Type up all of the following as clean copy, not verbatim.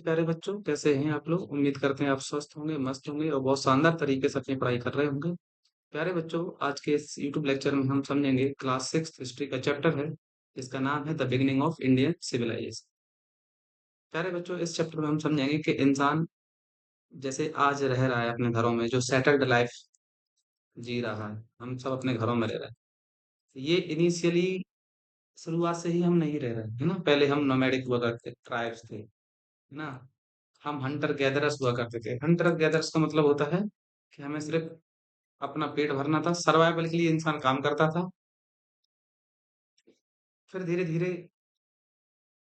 प्यारे बच्चों, कैसे हैं आप लोग? उम्मीद करते हैं आप स्वस्थ होंगे, मस्त होंगे और बहुत शानदार तरीके से अपनी पढ़ाई कर रहे होंगे। प्यारे बच्चों, आज के इस यूट्यूब लेक्चर में हम समझेंगे क्लास सिक्स हिस्ट्री का चैप्टर है, जिसका नाम है the beginning of Indian civilization. प्यारे बच्चों, इस चैप्टर में हम समझेंगे कि इंसान जैसे आज रह रहा है अपने घरों में, जो सेटल्ड लाइफ जी रहा है, हम सब अपने घरों में रह रहे हैं। ये इनिशियली शुरुआत से ही हम नहीं रह रहे हैं, है ना। पहले हम नोमैडिक हुआ करते, ट्राइब्स थे, है ना। हम हंटर गैदरर्स हुआ करते थे। हंटर गैदरर्स का मतलब होता है कि हमें सिर्फ अपना पेट भरना था, सर्वाइवल के लिए इंसान काम करता था। फिर धीरे धीरे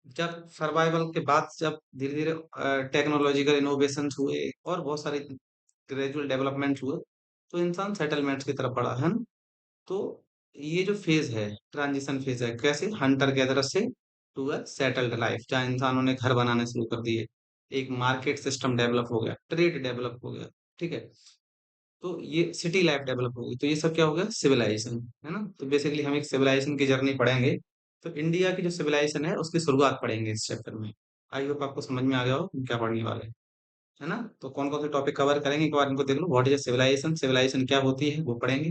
जब सर्वाइवल के बाद जब धीरे धीरे टेक्नोलॉजिकल इनोवेशंस हुए और बहुत सारे ग्रेजुअल डेवलपमेंट्स हुए, तो इंसान सेटलमेंट्स की तरफ बढ़ा, है ना। तो ये जो फेज है, ट्रांजिशन फेज है, कैसे हंटर गैदरर से टू अ सेटल्ड लाइफ, जहाँ इंसानों ने घर बनाने शुरू कर दिए, एक मार्केट सिस्टम डेवलप हो गया, ट्रेड डेवलप हो गया, ठीक है। तो ये सिटी लाइफ डेवलप होगी, तो ये सब क्या हो गया? सिविलाइजेशन, है ना। तो बेसिकली हम एक सिविलाइजेशन की जर्नी पढ़ेंगे। तो इंडिया की जो सिविलाइजेशन है उसकी शुरुआत पढ़ेंगे इस चैप्टर में। आई होप आपको समझ में आ गया हो हम क्या पढ़ने वाले हैं, है ना। तो कौन कौन से टॉपिक कवर करेंगे एक बार इनको देख लो। व्हाट इज सिविलाइजेशन, सिविलाइजेशन क्या होती है वो पढ़ेंगे।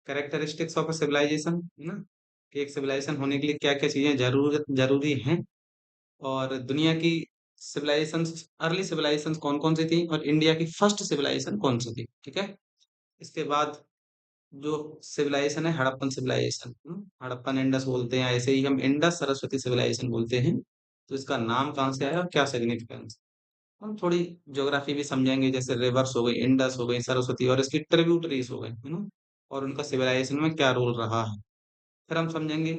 कैरेक्टरिस्टिक्स ऑफ अ सिविलाइजेशन, है ना, कि एक सिविलाइजेशन होने के लिए क्या क्या चीजें जरूरी हैं। और दुनिया की सिविलाइजेशन, अर्ली सिविलाइजेशन कौन कौन सी थी, और इंडिया की फर्स्ट सिविलाइजेशन कौन सी थी, ठीक है। इसके बाद जो सिविलाइजेशन है, हड़प्पन सिविलाइजेशन, हड़प्पन इंडस बोलते हैं, ऐसे ही हम इंडस सरस्वती सिविलाइजेशन बोलते हैं। तो इसका नाम कहाँ से आया और क्या सिग्निफिकेंस। हम थोड़ी ज्योग्राफी भी समझेंगे, जैसे रिवर्स हो गई, इंडस हो गई, सरस्वती, और इसकी ट्रिब्यूटरीज हो गई, है ना, और उनका सिविलाइजेशन में क्या रोल रहा है। फिर हम समझेंगे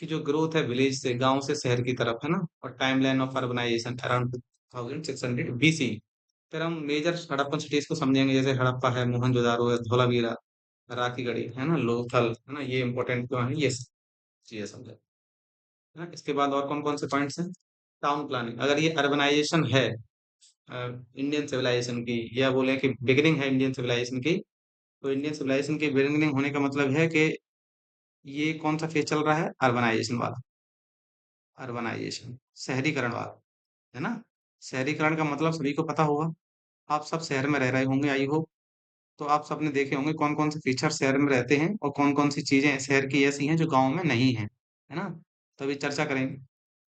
कि जो ग्रोथ है विलेज से, गांव से शहर की तरफ, है ना, और timeline of urbanization around 2600 BC। फिर हम मेजर हड़प्पन सिटीज को समझेंगे, जैसे हड़प्पा है, मोहनजोदारो है, धोलावीरा, राखीगढ़ी, है ना, लोथल, है ना, ये इंपॉर्टेंट क्यों है, ये चीजें समझे, है ना। इसके बाद और कौन कौन से पॉइंट्स हैं? टाउन प्लानिंग, अगर ये अर्बनाइजेशन है इंडियन सिविलाइजेशन की, या बोले कि बिगिनिंग है इंडियन सिविलाइजेशन की, तो इंडियन सिविलाइजेशन की बिगिनिंग होने का मतलब है कि ये कौन सा फेज चल रहा है? अर्बनाइजेशन वाला, अर्बनाइजेशन, शहरीकरण वाला, है ना। शहरीकरण का मतलब सभी को पता होगा, आप सब शहर में रह रहे होंगे आई होप। तो आप सबने देखे होंगे कौन कौन से फीचर शहर में रहते हैं और कौन कौन सी चीजें शहर की ऐसी हैं जो गांव में नहीं है, है ना। तो अभी चर्चा करेंगे।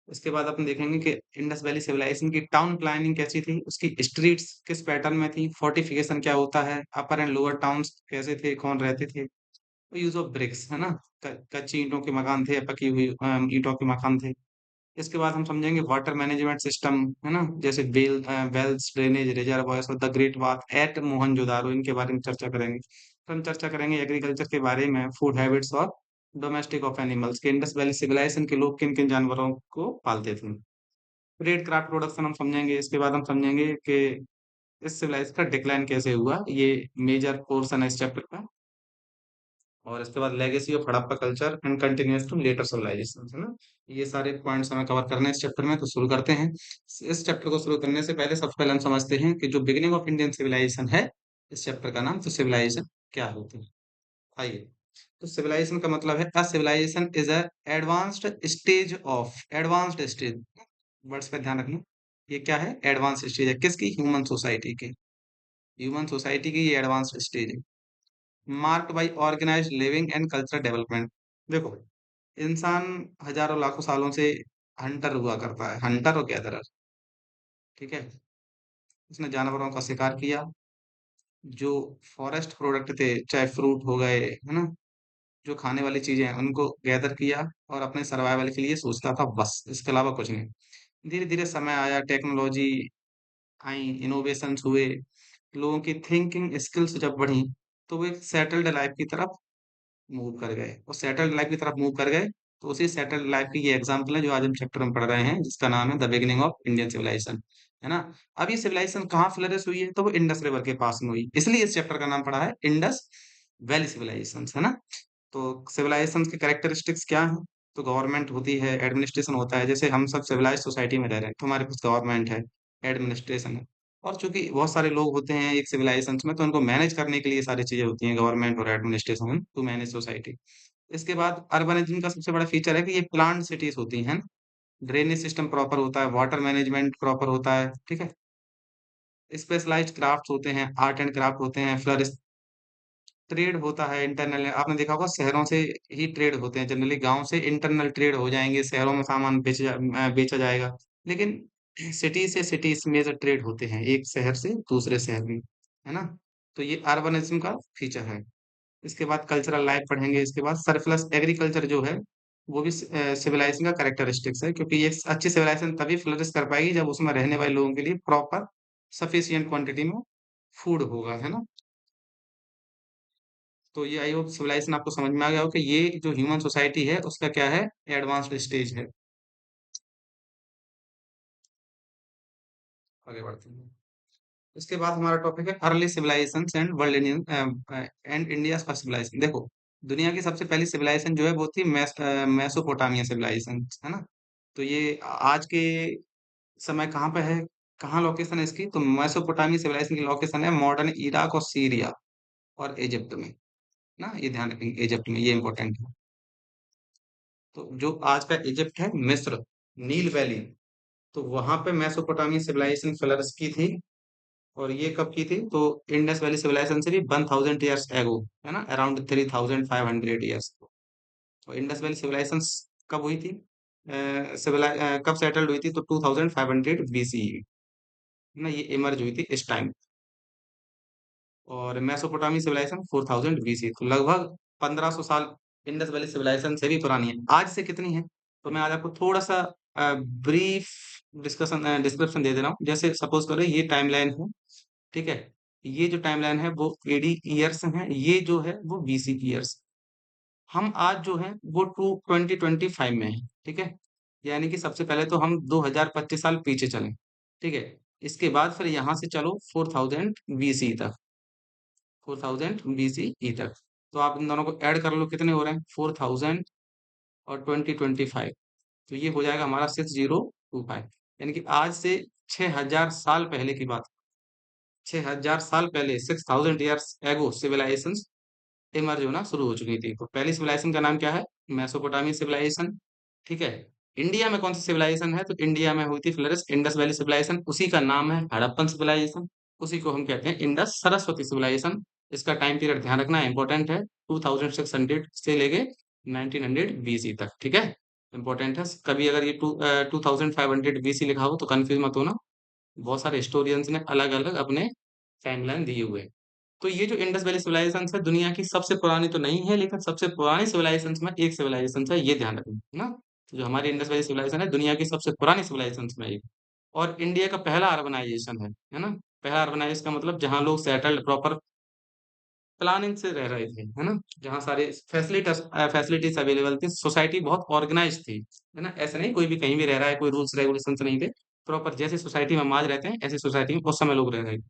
उसके बाद अपन देखेंगे कि इंडस वैली सिविलाइजेशन की टाउन प्लानिंग कैसी थी, उसकी स्ट्रीट्स किस पैटर्न में थी, फोर्टिफिकेशन क्या होता है, अपर एंड लोअर टाउन्स कैसे थे, कौन रहते थे, यूज ऑफ ब्रिक्स, है ना, कच्ची ईंटों के मकान थे या पकी हुई ईंटों के मकान थे। इसके बाद हम समझेंगे वाटर मैनेजमेंट सिस्टम, है ना, जैसे वेल्स, ड्रेनेज, रिजर्वायर्स और the great bath eight Mohenjodaro, इनके बारे में चर्चा करेंगे। फिर हम चर्चा करेंगे एग्रीकल्चर के बारे में, फूड हैबिट्स और डोमेस्टिक ऑफ एनिमल्स, के इंडस वैली सिविलाइजेशन के लोग किन किन जानवरों को पालते थे। ट्रेड क्राफ्ट प्रोडक्शन हम समझेंगे। इसके बाद हम समझेंगे कि इस सिविलाइजेशन का डिक्लाइन कैसे हुआ, ये मेजर पोर्शन है इस चैप्टर का। और इसके बाद legacy of Harappa culture and continuous to later civilization, है ना। ये सारे पॉइंट्स हमें कवर करने हैं इस चैप्टर में, तो शुरू करते हैं। इस चैप्टर को शुरू करने से पहले सबसे पहले हम समझते हैं कि जो बिगिनिंग ऑफ इंडियन सिविलाइजेशन है, इस चैप्टर का नाम, तो सिविलाइजेशन क्या होती है, आइए। तो सिविलाइजेशन का मतलब है, a civilisation is a advanced stage, words पे ध्यान रखना। ये क्या है? एडवांस स्टेज है, किसकी? ह्यूमन सोसाइटी की। ह्यूमन सोसाइटी की ये एडवांस्ड स्टेज है, marked by organized living and cultural development. देखो, इंसान हजारों लाखों सालों से हंटर हुआ करता है, हंटर और गैदरर, ठीक है। उसने जानवरों का शिकार किया, जो फॉरेस्ट प्रोडक्ट थे, चाहे फ्रूट हो गए, है ना, जो खाने वाली चीजें हैं उनको गैदर किया और अपने सर्वाइवल के लिए सोचता था, बस, इसके अलावा कुछ नहीं। धीरे धीरे समय आया, टेक्नोलॉजी आई, इनोवेशंस हुए, लोगों की थिंकिंग स्किल्स जब बढ़ी, तो वो एक सेटल्ड लाइफ की तरफ मूव कर गए, और सेटल्ड लाइफ की तरफ मूव कर गए। तो उसी सेटल्ड लाइफ की ये एग्जांपल है जो आज हम चैप्टर में पढ़ रहे हैं, जिसका नाम है the beginning of Indian civilization, है ना। अब ये सिविलाइजेशन कहाँ फ्लरिश हुई है? तो वो इंडस रिवर के पास में हुई, इसलिए इस चैप्टर का नाम पड़ा है इंडस वैली सिविलाइजेशन, है ना। तो सिविलाइजेशन के कैरेक्टरिस्टिक्स क्या हैं? तो गवर्नमेंट होती है, एडमिनिस्ट्रेशन होता है, जैसे हम सब सिविलाइज सोसाइटी में रह रहे हैं, तो हमारे पास गवर्नमेंट है, एडमिनिस्ट्रेशन है। और चूंकि बहुत सारे लोग होते हैं एक सिविलाइजेशन में, तो उनको मैनेज करने के लिए सारी चीजें होती हैं, गवर्नमेंट और एडमिनिस्ट्रेशन टू मैनेज सोसाइटी। इसके बाद अर्बनिज्म का सबसे बड़ा फीचर है कि ये प्लांट सिटीज होती हैं, ड्रेनेज सिस्टम प्रॉपर होता है, वाटर मैनेजमेंट प्रॉपर होता है, ठीक है। स्पेशलाइज्ड क्राफ्ट्स होते हैं, आर्ट एंड क्राफ्ट होते हैं, फ्लोरिस्ट ट्रेड होता है इंटरनल। आपने देखा होगा शहरों से ही ट्रेड होते हैं जनरली, गांव से इंटरनल ट्रेड हो जाएंगे, शहरों में सामान बेचा जाएगा। लेकिन सिटी से सिटीज मेजर ट्रेड होते हैं, एक शहर से दूसरे शहर में, है ना। तो ये अर्बनिज्म का फीचर है। इसके बाद कल्चरल लाइफ पढ़ेंगे, इसके बाद सरप्लस एग्रीकल्चर जो है वो भी सिविलाइजेशन का कैरेक्टरिस्टिक्स है, क्योंकि ये अच्छी सिविलाइजेशन तभी फ्लरिश कर पाएगी जब उसमें रहने वाले लोगों के लिए प्रॉपर सफिशियंट क्वांटिटी में फूड होगा, है ना। तो ये आई होप सिविलाइजेशन आपको समझ में आ गया हो कि ये जो ह्यूमन सोसाइटी है उसका क्या है, एडवांस्ड स्टेज है। आगे बढ़ते हैं। इसके बाद हमारा टॉपिक है early civilization and world Indian and India first civilization. देखो, दुनिया की सबसे पहली सिविलाइजेशन जो है वो थी मेसोपोटामिया सिविलाइजेशन, है ना। तो ये आज के समय कहाँ पे है, कहाँ लोकेशन है इसकी, तो मेसोपोटामिया सिविलाइजेशन की लोकेशन है मॉडर्न इराक और सीरिया और इजिप्ट में, ना। ये ध्यान रखेंगे, इजिप्ट में, ये इंपॉर्टेंट है। तो जो आज का इजिप्ट है, मिस्र, नील वैली, तो वहां पे मेसोपोटामिया सिविलाइजेशन फ्लरिश की थी। और ये कब की थी, तो इंडस वैली सिविलाइजेशन से भी 1000 ईयर्स एगो, है ना, अराउंड 3500 ईयर्स। तो इंडस वैली सिविलाइजेशन कब हुई थी, कब सेटल्ड हुई थी, तो 2500 बीसीई, ना, ये इमर्ज हुई थी इस टाइम। और मेसोपोटामी सिविलाइजेशन 4000 बीसी, तो लगभग 1500 साल इंडस वैली सिविलाइजेशन से भी पुरानी है। आज से कितनी है, तो मैं आज आपको थोड़ा सा ब्रीफ डिस्क्रिप्शन दे दे रहा हूँ। जैसे सपोज करो ये टाइमलाइन है, ठीक है। ये जो टाइमलाइन है वो एडी ईयर्स है, ये जो है वो बीसी ईयर्स। हम आज जो है वो 2025 में है, ठीक है। यानी कि सबसे पहले तो हम 2025 साल पीछे चलें, ठीक है। इसके बाद फिर यहाँ से चलो 4000 बीसी तक, 4000 बीसीई तक। तो आप इन दोनों को ऐड कर लो, कितने हो रहे हैं, 4000 और 2025, तो ये हो जाएगा हमारा 6025। यानी कि आज से 6000 साल पहले की बात, 6000 साल पहले, 6000 ईयर्स एगो सिविलाइजेशन इमर्ज होना शुरू हो चुकी थी। तो पहली सिविलाइजेशन का नाम क्या है, मेसोपोटामिया सिविलाइजेशन, ठीक है। इंडिया में कौन सी सिविलाइजेशन है, तो इंडिया में हुई थी फ्लरिश इंडस वैली सिविलाइजेशन, उसी का नाम है हड़प्पन सिविलाइजेशन, उसी को हम कहते हैं इंडस सरस्वती सिविलाइजेशन। इसका टाइम पीरियड ध्यान रखना इंपॉर्टेंट है, 2600 से लेके 1900 बीसी तक, ठीक है। इंपॉर्टेंट है, कभी अगर ये 2500 बीसी लिखा हो तो कंफ्यूज मत होना, बहुत सारे हिस्टोरियंस ने अलग अलग अपने टाइमलाइन दिए हुए हैं। तो ये जो इंडस वैली सिविलाइजेशन है दुनिया की सबसे पुरानी तो नहीं है, लेकिन सबसे पुरानी सिविलाइजेशन में एक सिविलाइजेशन है, ये ध्यान रखना, है ना। तो जो हमारी इंडस वैली सिविलाइजेशन है दुनिया की सबसे पुरानी सिविलाइजेशन में एक, और इंडिया का पहला अर्बनाइजेशन है ना। पहला अर्बनाइजेशन का मतलब जहाँ लोग सेटल्ड प्रॉपर प्लानिंग से रह रहे थे, है ना। जहाँ सारे फैसिलिटीज अवेलेबल थी, सोसाइटी बहुत ऑर्गेनाइज थी, है ना। ऐसा नहीं कोई भी कहीं भी रह रहा है, कोई रूल्स रेगुलेशन नहीं थे, प्रॉपर जैसे सोसाइटी में हम आज रहते हैं ऐसी सोसाइटी में उस समय लोग रह रहे थे।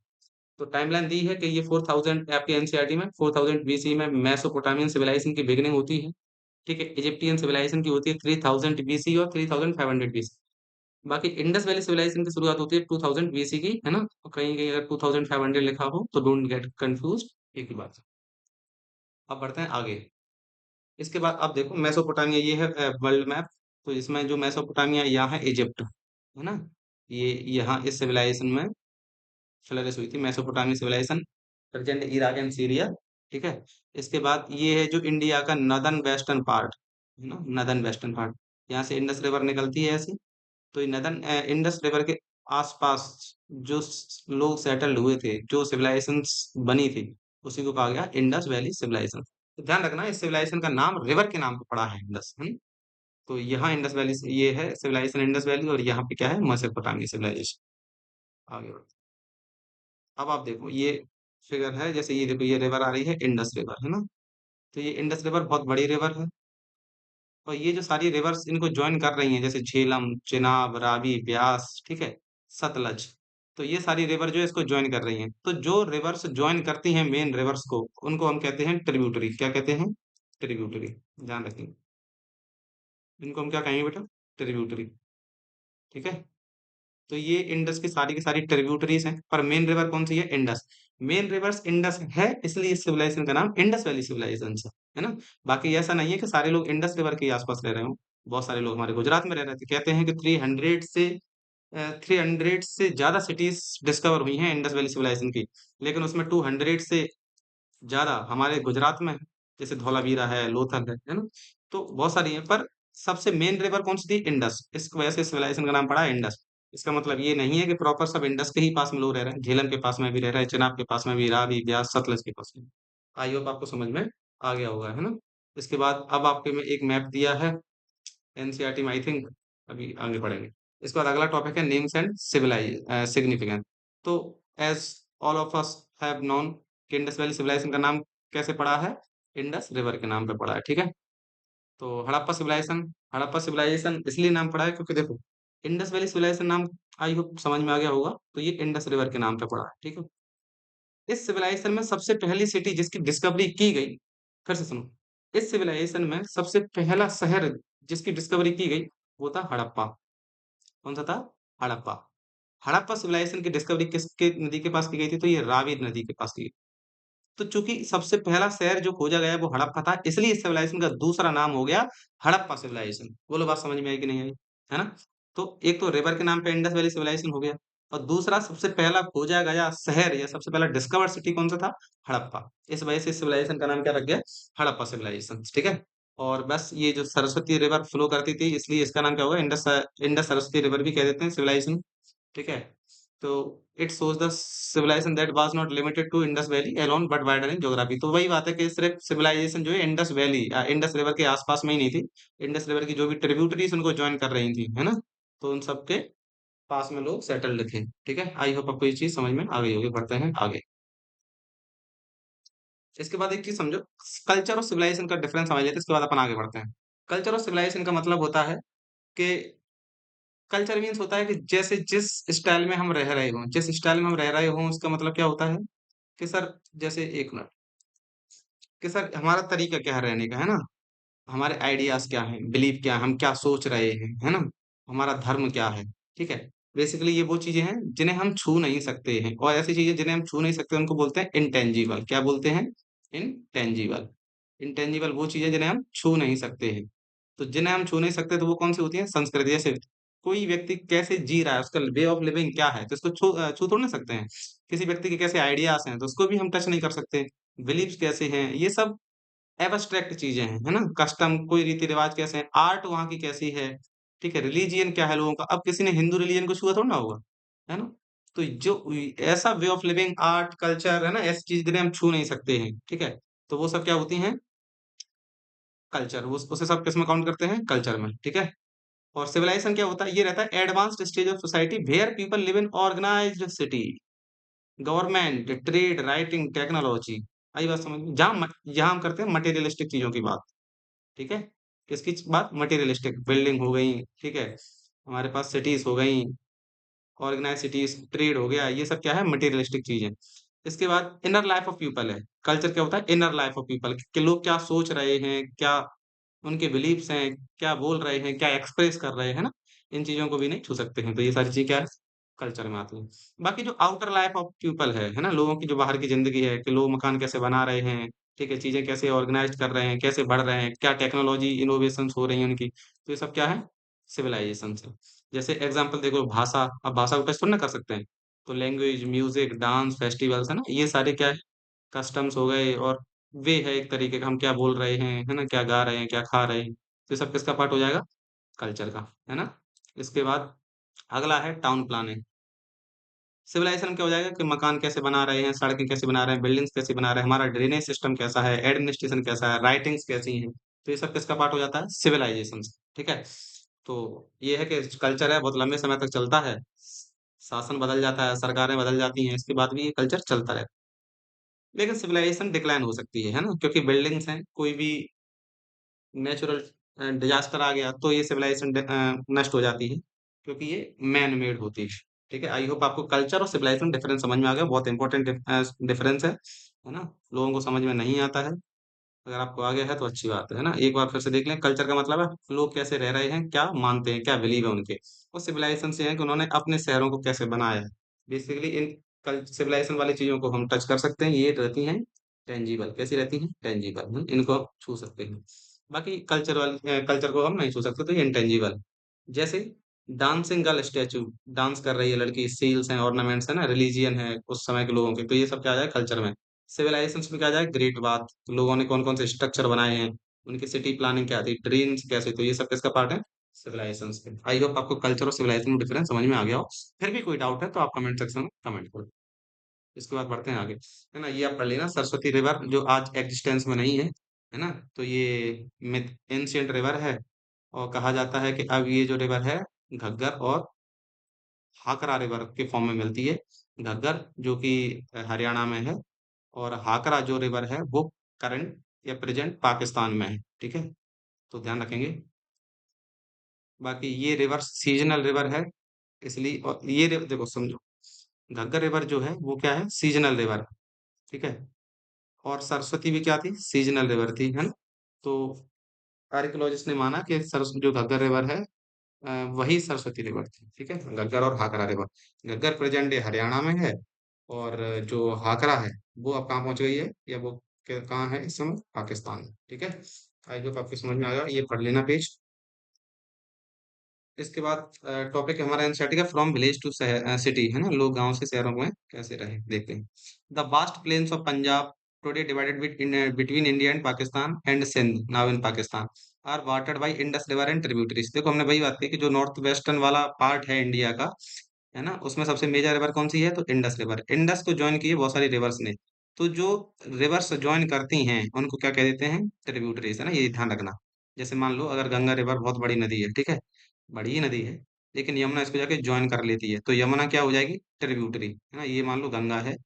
तो टाइमलाइन दी है कि ये 4000 आपके एनसीईआरटी में 4000 बीसी में मेसोपोटामियन सिविलाइजेशन की बिगिनिंग होती है, ठीक है। इजिप्टियन सिविलाइजेशन की होती है 3000 बीसी और 3500 बीसी। बाकी इंडस वैली सिविलाइजेशन की शुरुआत होती है 2000 बीसी की, है ना। और कहीं कहीं अगर 2500 लिखा हो तो डोंट गेट कंफ्यूज, एक ही बात है। अब बढ़ते हैं आगे। इसके बाद आप देखो मेसोपोटामिया, ये है वर्ल्ड मैप। तो इसमें जो मेसोपोटामिया यहाँ है इजिप्ट, है ना। ये यहाँ इस सिविलाइजेशन में फ्लरिश हुई थी Mesopotamia civilization, present Iraq and Syria, ठीक है। इसके बाद ये है जो इंडिया का नदर्न वेस्टर्न पार्ट, है ना, नदर्न वेस्टर्न पार्ट। यहाँ से इंडस रिवर निकलती है ऐसे। तो ये नदर्न इंडस रिवर के आसपास जो लोग सेटल्ड हुए थे, जो सिविलाइजेशंस बनी थी, उसी को कहा गया इंडस वैली सिविलाइजेशन। तो ध्यान रखना इस सिविलाइजेशन का नाम रिवर के नाम पे पड़ा है, इंडस, है। तो यहाँ इंडस वैली, ये है सिविलाइजेशन इंडस वैली, और यहाँ पे क्या है, मेसोपोटामिया सिविलाइजेशन। आगे बढ़ते हैं। अब आप देखो ये फिगर है, जैसे ये देखो ये रिवर आ रही है, इंडस रिवर, है ना। तो ये इंडस रिवर बहुत बड़ी रिवर है, और ये जो सारी रिवर्स इनको ज्वाइन कर रही हैं, जैसे झेलम, चिनाब, रावी, ब्यास, ठीक है, सतलज। तो ये सारी रिवर जो है इसको ज्वाइन कर रही हैं। तो जो रिवर्स ज्वाइन करती हैं मेन रिवर्स को, उनको हम कहते हैं ट्रिब्यूटरी। क्या कहते हैं, ट्रिब्यूटरी, ध्यान रखेंगे। इनको हम क्या कहेंगे बेटा, ट्रिब्यूटरी, ठीक है। तो ये इंडस की सारी ट्रिब्यूटरीज हैं, पर मेन रिवर कौन सी है, इंडस। मेन रिवर्स इंडस है, इसलिए इस सिविलाइजेशन का नाम इंडस वैली सिविलाइजेशन है ना। बाकी ऐसा नहीं है कि सारे लोग इंडस रिवर के आसपास रह रहे हो। बहुत सारे लोग हमारे गुजरात में रह रहे थे, कहते हैं कि 300 से ज़्यादा सिटीज़ डिस्कवर हुई हैं इंडस वैली सिविलाइजेशन की, लेकिन उसमें 200 से ज़्यादा हमारे गुजरात में है, जैसे धौलावीरा है, लोथल है ना? तो बहुत सारी हैं, पर सबसे मेन रिवर कौन-सी थी? इंडस। इस वजह से सिविलाइजेशन का नाम पड़ा इंडस। इसका मतलब ये नहीं है कि प्रॉपर सब इंडस के ही पास में लोग रह रहे हैं, झेलम के पास में भी रह रहे हैं, चेनाब के पास में भी, रावी, ब्यास, सतलज के पास में। आई होप आपको समझ में आ गया होगा, है ना? इसके बाद अब आपके में एक मैप दिया है एनसीईआरटी में, आई थिंक अभी आगे बढ़ेंगे। इसके बाद अगला टॉपिक है नेम्स एंड सिग्निफिकेंस। तो as all of us have known कि इंडस वैली सिविलाइजेशन का नाम कैसे पड़ा है? इंडस रिवर के नाम पे पड़ा है, ठीक है? तो हड़प्पा सिविलाइजेशन इसलिए नाम पड़ा है क्योंकि देखो, इंडस वैली सिविलाइजेशन नाम आई होप समझ में आ गया होगा, तो ये इंडस रिवर के नाम पे पड़ा है, ठीक है? इस सिविलाइजेशन में सबसे पहली सिटी जिसकी डिस्कवरी की गई, फिर से सुनो, इस सिविलाइजेशन में सबसे पहला शहर जिसकी डिस्कवरी की गई, वो था हड़प्पा। कौन सा था? हड़प्पा। हड़प्पा सिविलाइजेशन की डिस्कवरी किसके नदी के पास की गई थी? तो ये रावी नदी के पास की गई। तो चूंकि सबसे पहला शहर जो खोजा गया वो हड़प्पा था, इसलिए इस सिविलाइजेशन का दूसरा नाम हो गया हड़प्पा सिविलाइजेशन। बोलो बात समझ में आई कि नहीं आई? है ना? तो एक तो रिवर के नाम पे इंडस वैली सिविलाइजेशन हो गया, और दूसरा सबसे पहला खोजा गया शहर या सबसे पहला डिस्कवर्ड सिटी कौन सा था? हड़प्पा। इस वजह से इस सिविलाइजेशन का नाम क्या रख गया? हड़प्पा सिविलाइजेशन, ठीक है? और बस ये जो सरस्वती रिवर फ्लो करती थी, इसलिए इसका नाम क्या होगा? इंडस इंडस सरस्वती रिवर भी कह देते हैं सिविलाइजेशन, ठीक है? तो it shows the civilization that was not limited to Indus Valley alone but wider in geography। तो वही बात है कि सिर्फ सिविलाइजेशन जो है इंडस वैली इंडस रिवर के आसपास में ही नहीं थी, इंडस रिवर की जो भी ट्रिब्यूटरीज उनको ज्वाइन कर रही थी, है ना? तो उन सबके पास में लोग सेटल्ड थे, ठीक है? आई होप आपको ये चीज समझ में आ गई होगी। बढ़ते हैं आगे। इसके बाद एक चीज समझो, कल्चर और सिविलाइजेशन का डिफरेंस समझ लेते हैं, इसके बाद अपन आगे बढ़ते हैं। कल्चर और सिविलाइजेशन का मतलब होता है कि कल्चर मीन्स होता है कि जैसे जिस स्टाइल में हम रह रहे हों, जिस स्टाइल में हम रह रहे हों, उसका मतलब क्या होता है कि सर, जैसे एक मिनट, कि सर हमारा तरीका क्या है रहने का, है ना? हमारे आइडियाज क्या हैं, बिलीव क्या है, हम क्या सोच रहे हैं, है ना? हमारा धर्म क्या है, ठीक है? बेसिकली ये वो चीजें हैं जिन्हें हम छू नहीं सकते हैं, और ऐसी चीजें जिन्हें हम छू नहीं सकते उनको बोलते हैं इनटेंजिबल। क्या बोलते हैं? इनटेंजिबल। इनटेंजिबल वो चीजें जिन्हें हम छू नहीं सकते हैं। तो जिन्हें हम छू नहीं सकते तो वो कौन सी होती है? संस्कृति। जैसे कोई व्यक्ति कैसे जी रहा है, उसका वे ऑफ लिविंग क्या है, तो इसको छू थोड़ी ना सकते हैं। किसी व्यक्ति के कैसे आइडियाज हैं, तो उसको भी हम टच नहीं कर सकते। बिलीव्स कैसे हैं, ये सब एब्स्ट्रैक्ट चीजें हैं, है ना? कस्टम, कोई रीति-रिवाज कैसे हैं, आर्ट वहाँ की कैसी है, ठीक है? रिलीजियन क्या है लोगों का, अब किसी ने हिंदू रिलीजन को छुआ थोड़ी ना होगा, है ना? तो जो ऐसा way of living, art, culture, है ना? ऐसी चीज़ जिन्हें हम छू नहीं सकते हैं, ठीक है? तो वो सब क्या होती हैं? कल्चर। उस उसे सब किसमें काउंट करते हैं? कल्चर में, ठीक है? और सिविलाइजेशन क्या होता है? ये रहता है advanced stage of society where people live in organised city, government, trade, writing, technology. आई बात समझ में? जहाँ हम करते हैं मटेरियलिस्टिक चीज़ों की बात। ठीक है? किसकी बात? मटेरियलिस्टिक, बिल्डिंग हो गई, ठीक है? हमारे पास सिटीज़ हो गई, ऑर्गेनाइज़ सिटीज़, ट्रेड हो गया, ये सब क्या है? मटेरियलिस्टिक चीज़ है। इसके बाद इनर लाइफ ऑफ पीपल है। कल्चर क्या होता है? इनर लाइफ ऑफ पीपल, कि लोग क्या सोच रहे हैं, क्या उनके बिलीफ्स हैं, क्या बोल रहे हैं, क्या एक्सप्रेस कर रहे हैं ना? इन चीज़ों को भी नहीं छू सकते हैं। तो ये सारी चीज़ क्या है? कल्चर में आती हैं। बाकी जो आउटर लाइफ ऑफ पीपल है ना? लोगों की जो बाहर की ज़िंदगी है, कि लोग मकान कैसे बना रहे हैं, ठीक है? चीज़ें कैसे ऑर्गनाइज़ कर रहे हैं, कैसे बढ़ रहे हैं, क्या टेक्नोलॉजी इनोवेशंस हो रही हैं उनकी, तो ये सब क्या है? सिविलाइज़ेशंस है। जैसे एग्ज़ाम्पल देखो, भाषा, अब भाषा को टच थोड़ी ना कर सकते हैं। तो लैंग्वेज, म्यूज़िक, डांस, फेस्टिवल्स, है ना? ये सारे क्या है? कस्टम्स हो गए, और वे है एक तरीके का, हम क्या बोल रहे हैं, है ना? क्या गा रहे हैं, क्या खा रहे हैं, तो ये सब किसका पार्ट हो जाएगा? कल्चर का, है ना? इसके बाद अगला है टाउन प्लानिंग। सिविलाइजेशन में क्या हो जाएगा कि मकान कैसे बना रहे हैं, सड़कें कैसे बना रहे हैं, बिल्डिंग्स कैसे बना रहे हैं, हमारा ड्रेनेज सिस्टम कैसा है, एडमिनिस्ट्रेशन कैसा है, राइटिंग्स कैसी हैं, तो ये सब किसका पार्ट हो जाता है? सिविलाइजेशन, ठीक है? तो ये है कि कल्चर है, बहुत लंबे समय तक चलता है, शासन बदल जाता है, सरकारें बदल जाती हैं, इसके बाद भी ये कल्चर चलता रहता है। लेकिन सिविलाइजेशन डिक्लाइन हो सकती है ना? क्योंकि बिल्डिंग्स हैं, कोई भी नेचुरल डिज़ास्टर आ गया तो ये सिविलाइजेशन नष्ट हो जाती है, क्योंकि ये मैन मेड होती है। ठीक है? आई होप आपको कल्चर और सिविलाइजेशन डिफरेंस समझ में आ गया, बहुत इंपॉर्टेंट डिफरेंस है ना? लोगों को समझ में नहीं आता है, अगर आपको आ गया है तो अच्छी बात है ना? एक बार फिर से देख लें, कल्चर का मतलब है लोग कैसे रह रहे हैं, क्या मानते हैं, क्या बिलीव है उनके, और सिविलाइजेशन से है कि उन्होंने अपने शहरों को कैसे बनाया है। बेसिकली इन कल सिविलाइजेशन वाली चीज़ों को हम टच कर सकते हैं, ये रहती हैं टेंजिबल। कैसी रहती हैं? टेंजिबल, इनको आप छू सकते हैं। बाकी कल्चर को हम नहीं छू सकते, तो ये इंटेंजिबल। जैसे डांसिंग गर्ल स्टैचू, डांस कर रही है लड़की, सील्स हैं, ऑर्नामेंट्स है ना, रिलीजियन है उस समय के लोगों के, तो ये सब क्या आ जाए कल्चर में। सिविलाइजेशन में क्या आ जाए, ग्रेट बात, लोगों ने कौन कौन से स्ट्रक्चर बनाए हैं, उनकी सिटी प्लानिंग क्या थी, ड्रीम्स कैसे, तो ये सब किसका पार्ट है, सिविलाइजेशन के। आई होप आपको कल्चर और सिविलाइजेशन में डिफरेंस समझ में आ गया हो। फिर भी कोई डाउट है तो आप कमेंट सेक्शन में कमेंट करो। इसके बाद बढ़ते हैं आगे, है ना। ये आप पढ़ लेना, सरस्वती रिवर जो आज एग्जिस्टेंस में नहीं है ना, तो ये मिथ एंशियंट रिवर है। और कहा जाता है कि अब ये जो रिवर है, घग्गर और हाकरा रिवर के फॉर्म में मिलती है। घग्गर जो कि हरियाणा में है, और हाकरा जो रिवर है वो करंट या प्रेजेंट पाकिस्तान में है, ठीक है, तो ध्यान रखेंगे। बाकी ये रिवर सीजनल रिवर है, इसलिए, और ये देखो समझो, घग्गर रिवर जो है वो क्या है, सीजनल रिवर, ठीक है। और सरस्वती भी क्या थी, सीजनल रिवर थी, है ना। तो आर्कियोलॉजिस्ट ने माना कि सरस जो घग्गर रिवर है, वही सरस्वती रिवर थी, ठीक है, घग्गर और Hakra river. Ghaggar present day Haryana में है, और जो हाकरा है वो अब कहाँ पहुंच गई है, या वो कहाँ है इस समय, पाकिस्तान में, ठीक है। आई होप आपको समझ में आ गया, ये पढ़ लेना पेज। इसके बाद टॉपिक हमारा एनसीईआरटी का फ्रॉम विलेज टू सिटी, है ना, लोग गांव से शहरों में कैसे रहे, देखते हैं। The vast plains of Punjab today divided between India and Pakistan and Sindh now in Pakistan are watered by Indus river and tributaries. देखो हमने वही बात की कि जो नॉर्थ वेस्टर्न वाला पार्ट है इंडिया का, है ना, उसमें सबसे मेजर रिवर कौन सी है, तो इंडस रिवर। इंडस को ज्वाइन किए बहुत सारी रिवर्स ने, तो जो रिवर्स ज्वाइन करती हैं उनको क्या कह देते हैं, ट्रिब्यूटरीज, है ना, ये ध्यान रखना। जैसे मान लो अगर गंगा रिवर बहुत बड़ी नदी है, ठीक है, बड़ी ही नदी है, लेकिन यमुना इसको जाके ज्वाइन कर लेती है, तो यमुना क्या हो जाएगी, ट्रिब्यूटरी, है ना। ये मान लो गंगा है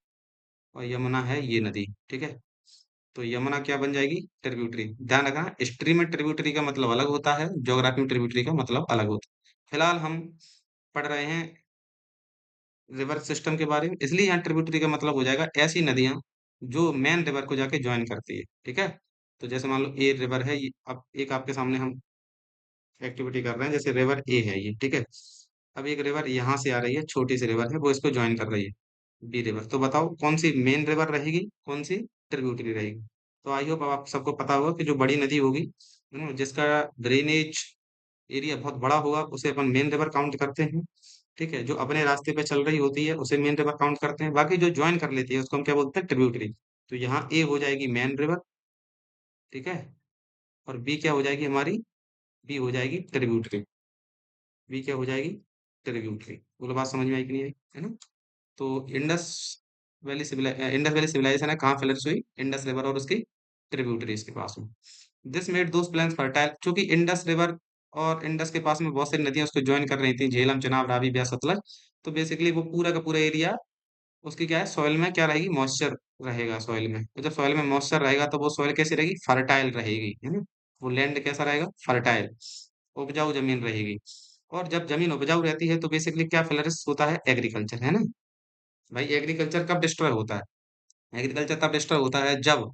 और यमुना है ये नदी, ठीक है, तो यमुना क्या बन जाएगी, ट्रिब्यूटरी। ध्यान रखना, हिस्ट्री में ट्रिब्यूटरी का मतलब अलग होता है, ज्योग्राफी में ट्रिब्यूटरी का मतलब अलग होता है। फिलहाल हम पढ़ रहे हैं रिवर सिस्टम के बारे में, इसलिए यहाँ ट्रिब्यूटरी का मतलब हो जाएगा ऐसी नदियां जो मेन रिवर को जाके ज्वाइन करती है, ठीक है। तो जैसे मान लो ए रिवर है, ये अब एक आपके सामने हम एक्टिविटी कर रहे हैं, जैसे रिवर ए है ये, ठीक है। अब एक रिवर यहाँ से आ रही है, छोटी सी रिवर है, वो इसको ज्वाइन कर रही है, बी रिवर। तो बताओ कौन सी मेन रिवर रहेगी, कौन सी ट्रिब्यूटरी रहेगी। तो आई होप अब आप सबको पता होगा कि जो बड़ी नदी होगी, जिसका ड्रेनेज एरिया बहुत बड़ा होगा, उसे अपन मेन रिवर काउंट करते हैं, ठीक है। जो अपने रास्ते पे चल रही होती है उसे मेन रिवर काउंट करते हैं, बाकी जो ज्वाइन कर लेती है उसको हम क्या बोलते हैं, ट्रिब्यूटरी। तो यहाँ ए हो जाएगी मेन रिवर, ठीक है, और बी क्या हो जाएगी हमारी, बी हो जाएगी ट्रिब्यूटरी। बी क्या हो जाएगी, ट्रिब्यूटरी। बोलो बात समझ में आई कि नहीं आई, है ना। तो इंडस वैली सिविलाइजेशन है कहाँ फ्लरिश हुई, इंडस रिवर और उसकी ट्रिब्यूटरीज के पास में। This made those plains fertile, क्योंकि इंडस रिवर और इंडस के पास में बहुत सारी नदियां उसको ज्वाइन कर रही थी, झेलम, चनाब, रावी, ब्यास, सतलज। तो बेसिकली वो पूरा का पूरा एरिया, उसकी क्या है, सॉइल में क्या रहेगी, मॉइस्चर रहेगा सॉइल में। तो जब सॉइल में मॉइस्चर रहेगा तो वो सॉइल कैसी रहेगी, फर्टाइल रहेगी, है ना। वो लैंड कैसा रहेगा, फर्टाइल, उपजाऊ जमीन रहेगी। और जब जमीन उपजाऊ रहती है तो बेसिकली क्या फ्लरिश होता है, एग्रीकल्चर, है ना। भाई एग्रीकल्चर कब डिस्ट्रॉय होता है, एग्रीकल्चर तब डिस्ट्रॉय होता है जब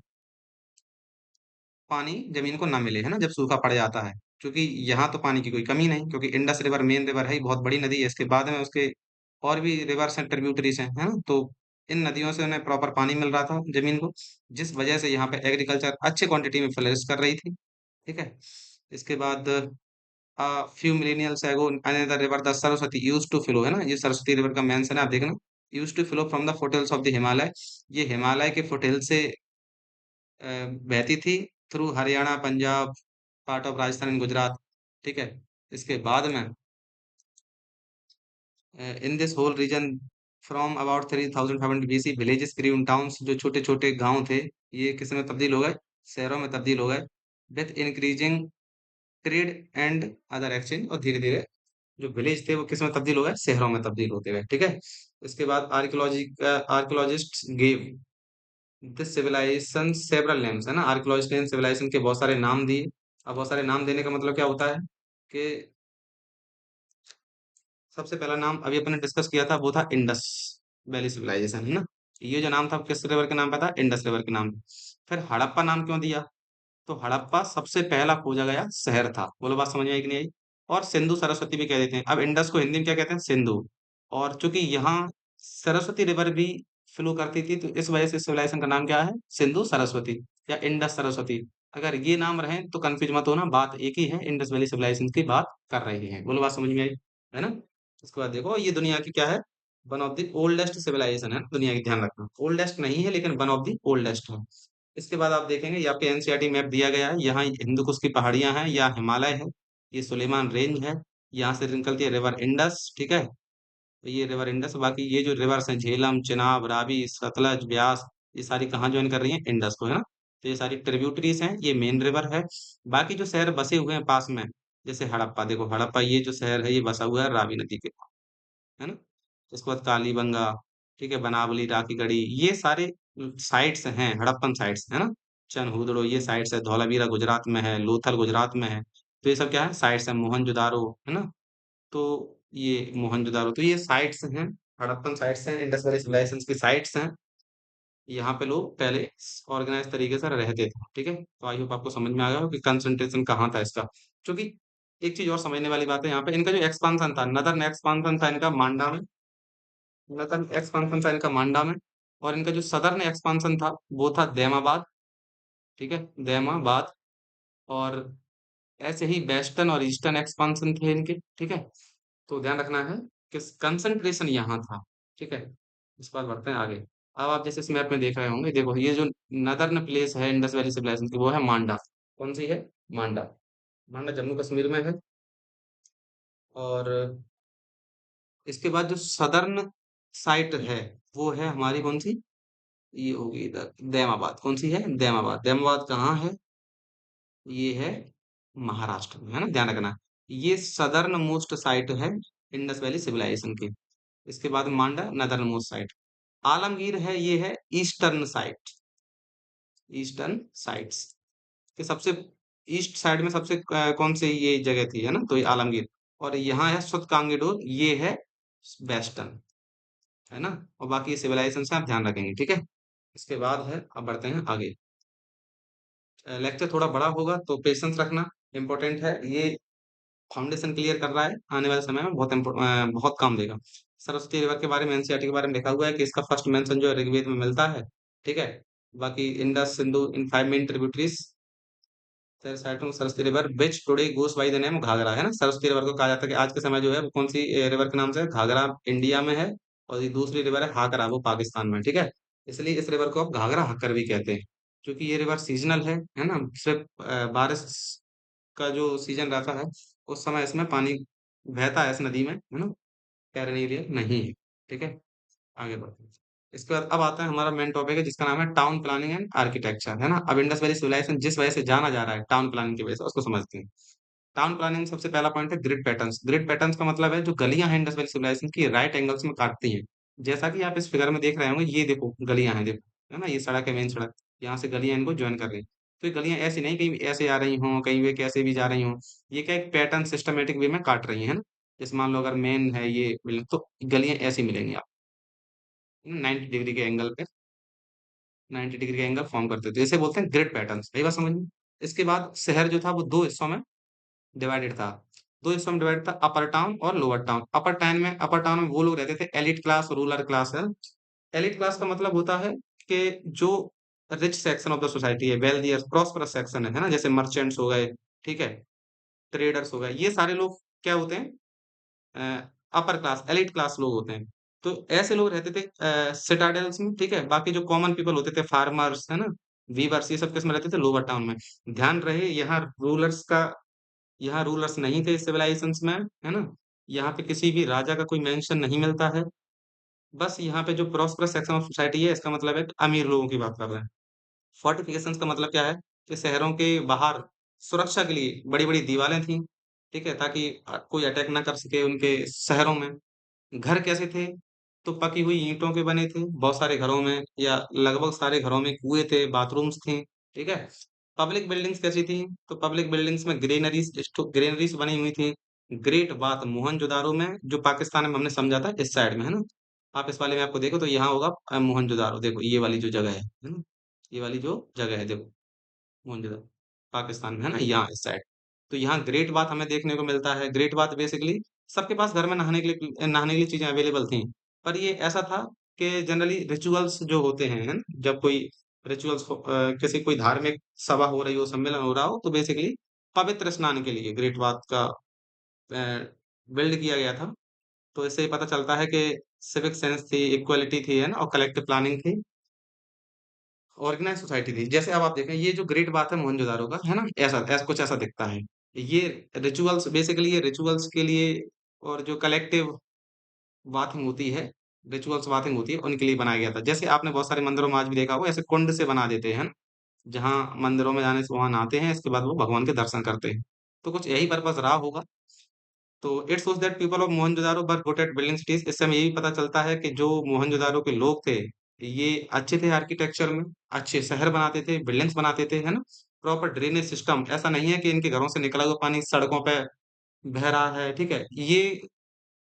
पानी जमीन को ना मिले, है ना, जब सूखा पड़ जाता है। क्योंकि यहाँ तो पानी की कोई कमी नहीं, क्योंकि इंडस रिवर मेन रिवर है, बहुत बड़ी नदी है, इसके बाद में उसके और भी रिवर्स हैं, ट्रिब्यूटरीज हैं, है ना। तो इन नदियों से उन्हें प्रॉपर पानी मिल रहा था जमीन को, जिस वजह से यहाँ पे एग्रीकल्चर अच्छे क्वांटिटी में फ्लरिश कर रही थी, ठीक है। इसके बाद few millennials ago another river the Saraswati used to flow, है ना, ये सरस्वती रिवर का मेंशन है, आप देखना, used to flow from the foothills of the Himalaya. ये हिमालय के फुटहिल से अ, बहती थी, through Haryana, Punjab, part of Rajasthan and Gujarat, ठीक है। इसके बाद में in this whole region from about 3500 BC villages grew in towns, जो छोटे छोटे गांव थे ये किस में तब्दील हो गए, शहरों में तब्दील हो गए, with increasing trade and other exchange. और धीरे धीरे जो विलेज थे वो किस में तब्दील हो गए, शहरों में तब्दील होते गए, ठीक है। इसके बाद archaeologist give this civilization several names, है ना, आर्कियोलॉजिस्ट ने सिविलाइजेशन के बहुत सारे नाम दिए। अब बहुत सारे नाम देने का मतलब क्या होता है कि सबसे पहला नाम अभी अपने डिस्कस किया था वो था इंडस वैली सिविलाइजेशन, है ना। ये जो नाम था किस रिवर के नाम पे था, इंडस रिवर के नाम पे। फिर हड़प्पा नाम क्यों दिया, तो हड़प्पा सबसे पहला खोजा गया शहर था। बोलो बात समझ में आई कि नहीं आई। और सिंधु सरस्वती भी कह देते हैं, अब इंडस को हिंदी में क्या कहते हैं, सिंधु। और चूंकि यहाँ सरस्वती रिवर भी फ्लो करती थी, तो इस वजह से सिविलाइजेशन का नाम क्या है, सिंधु सरस्वती या इंडस सरस्वती। अगर ये नाम रहे तो कंफ्यूज मत होना, बात एक ही है, इंडस वैली सिविलाइजेशन की बात कर रहे हैं। बोलो बात समझ में आई, है ना? उसके बाद देखो ये दुनिया की क्या है, one of the oldest civilization है दुनिया की, ध्यान रखना ओल्डेस्ट नहीं है लेकिन वन ऑफ द ओल्डेस्ट है। इसके बाद आप देखेंगे ये आपके एनसीईआरटी मैप दिया गया है, यहाँ हिंदू कुश की पहाड़ियां हैं, या हिमालय है, ये सुलेमान रेंज है, यहाँ से निकलती है रिवर इंडस, ठीक है। तो ये रिवर इंडस, बाकी ये जो रिवर्स हैं झेलम, चिनाब, रावी, सतलज, ब्यास, ये सारी कहाँ ज्वाइन कर रही हैं, इंडस को, है ना? तो ये सारी ट्रिब्यूटरीज हैं, ये मेन रिवर है। बाकी जो शहर बसे हुए हैं पास में, जैसे हड़प्पा, देखो हड़प्पा ये जो शहर है ये बसा हुआ है रावी नदी के, है ना? उसके बाद कालीबंगा, ठीक है, बनावली, राखीगढ़ी, ये सारे साइट्स हैं, हड़प्पन साइट्स, है ना? चनहुदड़ो ये साइट्स है, धौलावीरा गुजरात में है, लोथल गुजरात में है। तो ये सब क्या है, साइट्स है, मोहनजोदारो, है ना? तो ये मोहनजोदारो, तो ये साइट्स हैं, हड़प्पन साइट्स हैं, इंडस वैली सिविलाइजेशन की साइट्स हैं। यहाँ पे लोग पहले ऑर्गेनाइज तरीके से रहते थे, ठीक है। तो आई होप आपको समझ में आ गया हो कि कंसंट्रेशन कहाँ था इसका। क्योंकि एक चीज और समझने वाली बात है यहाँ पे, इनका जो एक्सपांसन था, नदर्न एक्सपांसन था इनका मांडा में, नदर्न एक्सपांसन था इनका मांडा में, और इनका जो सदर्न एक्सपांसन था वो था दैमाबाद, ठीक है, दैमाबाद। और ऐसे ही वेस्टर्न और ईस्टर्न एक्सपांसन थे इनके, ठीक है। तो ध्यान रखना है कि कंसंट्रेशन यहाँ था, ठीक है। इस बात बढ़ते हैं आगे। अब आप जैसे इस मैप में देख रहे होंगे, देखो ये जो नदर्न प्लेस है इंडस वैली सिविलाइजेशन की वो है मांडा। कौन सी है? मांडा। मांडा जम्मू कश्मीर में है। और इसके बाद जो सदर्न साइट है वो है हमारी कौन सी, ये होगी इधर दैमाबाद। कौन सी है? दैमाबाद। दैमाबाद कहाँ है? ये है महाराष्ट्र में, है ना, ध्यान रखना। ये सदर्न मोस्ट साइट है इंडस वैली सिविलाइजेशन की। इसके बाद मांडा नदर्न मोस्ट साइट। आलमगीर है, ये है ईस्टर्न साइट, ईस्टर्न साइट्स के सबसे ईस्ट साइड में सबसे कौन सी ये जगह थी, है ना, तो ये आलमगीर। और यहाँ है सुतकांगीडोर, ये है वेस्टर्न, है ना। और बाकी सिविलाइजेशन से आप ध्यान रखेंगे, ठीक है। इसके बाद है, अब बढ़ते हैं आगे। लेक्चर थोड़ा बड़ा होगा तो पेशेंस रखना, इंपॉर्टेंट है ये। फाउंडेशन क्लियर कर रहा है, आने वाले समय में बहुत काम देगा। सरस्वती रिवर के बारे में एनसीईआरटी के बारे में लिखा हुआ है कि इसका फर्स्ट मेंशन जो है ऋग्वेद में मिलता है, ठीक है। बाकी Indus Sindhu in 5 main tributaries, Saraswati river which today goes by the name Ghaghara, है ना। सरस्वती रिवर को कहा जाता है कि आज के समय जो है वो कौन सी रिवर के नाम से है? घाघरा इंडिया में है, और ये दूसरी रिवर है हाकरा, वो पाकिस्तान में, ठीक है। इसलिए इस रिवर को आप घाघरा हक्कर भी कहते हैं, क्योंकि ये रिवर सीजनल है ना। सिर्फ बारिश का जो सीजन रहता है उस समय इसमें पानी बहता है इस नदी में, है ना। कैरनेरिया नहीं है, ठीक है। आगे बढ़ते हैं। इसके बाद अब आता है हमारा मेन टॉपिक है जिसका नाम है टाउन प्लानिंग एंड आर्किटेक्चर, है ना। अब इंडस वैली सिविलाइजेशन जिस वजह से जाना जा रहा है टाउन प्लानिंग की वजह से, उसको समझते हैं। टाउन प्लानिंग में सबसे पहला पॉइंट है ग्रिड पैटर्न्स। ग्रिड पैटर्न्स का मतलब है जो गलियां हैं इंडस वैली सिविलाइजेशन की राइट एंगल्स में काटती हैं। जैसा कि आप इस फिगर में देख रहे होंगे, ये देखो गलियां हैं, देखो, है ना, ये सड़क है, मेन सड़क, यहाँ से गलियां इनको ज्वाइन कर रही हैं। तो ये गलियां ऐसी नहीं कहीं ऐसे आ रही हों, कहीं वे कैसे भी जा रही हों, ये क्या एक पैटर्न सिस्टमेटिक वे में काट रही है ना। जैसे मान लो अगर मेन है ये बिल्डिंग, तो गलियां ऐसी मिलेंगी आप, 90 डिग्री के एंगल पे, 90 डिग्री का एंगल फॉर्म करते थे, इसे बोलते हैं ग्रिड पैटर्न्स। यही बात समझ में। इसके बाद शहर जो था वो दो हिस्सों में डिवाइडेड था। दो हिस्सों में डिवाइडेड था, अपर टाउन और लोअर टाउन। अपर टाउन में वो लोग रहते थे एलिट क्लास, रूलर क्लास है। एलिट क्लास का मतलब होता है कि जो rich section of the society है, वेल्दियर प्रॉस्परस सेक्शन है ना, जैसे मर्चेंट्स हो गए, ठीक है, ट्रेडर्स हो गए, ये सारे लोग क्या होते हैं, अपर क्लास एलिट क्लास लोग होते हैं। तो ऐसे लोग रहते थे सिटाडेल्स में, ठीक है। बाकी जो कॉमन पीपल होते थे, फार्मर्स, है ना, वीवर्स, ये सब किस में रहते थे? लोअर टाउन में। ध्यान रहे यहाँ रूलर्स नहीं थे सिविलाइजेशंस में, है ना। यहाँ पे किसी भी राजा का कोई मेंशन नहीं मिलता है। बस यहाँ पे जो प्रॉस्परस सेक्शन ऑफ सोसाइटी है, इसका मतलब है कि अमीर लोगों की बात कर रहे हैं। फोर्टिफिकेशंस का मतलब क्या है कि शहरों के बाहर सुरक्षा के लिए बड़ी-बड़ी दीवारें थी, ठीक है, ताकि कोई अटैक ना कर सके उनके शहरों में। घर कैसे थे? तो पकी हुई ईंटों के बने थे, बहुत सारे घरों में या लगभग सारे घरों में कुएँ थे, बाथरूम्स थे, ठीक है। पब्लिक बिल्डिंग्स कैसी थी? तो पब्लिक बिल्डिंग्स में ग्रेनरीज़ बनी हुई थी। ग्रेट बात मोहनजोदारो में, जो पाकिस्तान में हमने समझा था इस साइड में, है ना। आप इस वाले में आपको देखो तो यहाँ होगा मोहनजोदारो, देखो ये वाली जो जगह है ना? ये वाली जो जगह है देखो, मोहनजोदड़ो, पाकिस्तान में, है ना, यहाँ इस साइड। तो यहाँ ग्रेट बाथ हमें देखने को मिलता है। ग्रेट बाथ बेसिकली सबके पास घर में नहाने के लिए चीजें अवेलेबल थी। पर ये ऐसा था कि जनरली रिचुअल्स जो होते हैं, है ना, जब कोई रिचुअल्स किसी कोई धार्मिक सभा हो रही हो, सम्मेलन हो रहा हो, तो बेसिकली पवित्र स्नान के लिए ग्रेट बाथ का बिल्ड किया गया था। तो इससे ये पता चलता है कि सिविक सेंस थी, इक्वालिटी थी, है ना? और कलेक्टिव प्लानिंग थी, ऑर्गेनाइज़ सोसाइटी थी। जैसे अब आप देखें ये जो ग्रेट बाथ है मोहनजोदारो का, है ना? ऐसा कुछ ऐसा दिखता है। ये रिचुअल्स बेसिकली ये रिचुअल्स के लिए और जो कलेक्टिव बाथिंग होती है, रिचुअल्स बाथिंग होती है, उनके लिए बनाया गया था। जैसे आपने बहुत सारे मंदिरों में आज भी देखा होगा ऐसे कुंड से बना देते हैं, जहाँ मंदिरों में जाने से वहाँ नहाते हैं, इसके बाद वो भगवान के दर्शन करते हैं। तो कुछ यही पर्पज़ रहा होगा। तो it shows that people of Mohenjodaro were good at building cities. इससे हमें ये भी पता चलता है कि जो मोहनजोदारो के लोग थे, ये अच्छे थे आर्किटेक्चर में, अच्छे शहर बनाते थे, बिल्डिंग्स बनाते थे, है ना? प्रॉपर ड्रेनेज सिस्टम, ऐसा नहीं है कि इनके घरों से निकला हुआ पानी सड़कों पे बह रहा है, ठीक है? ये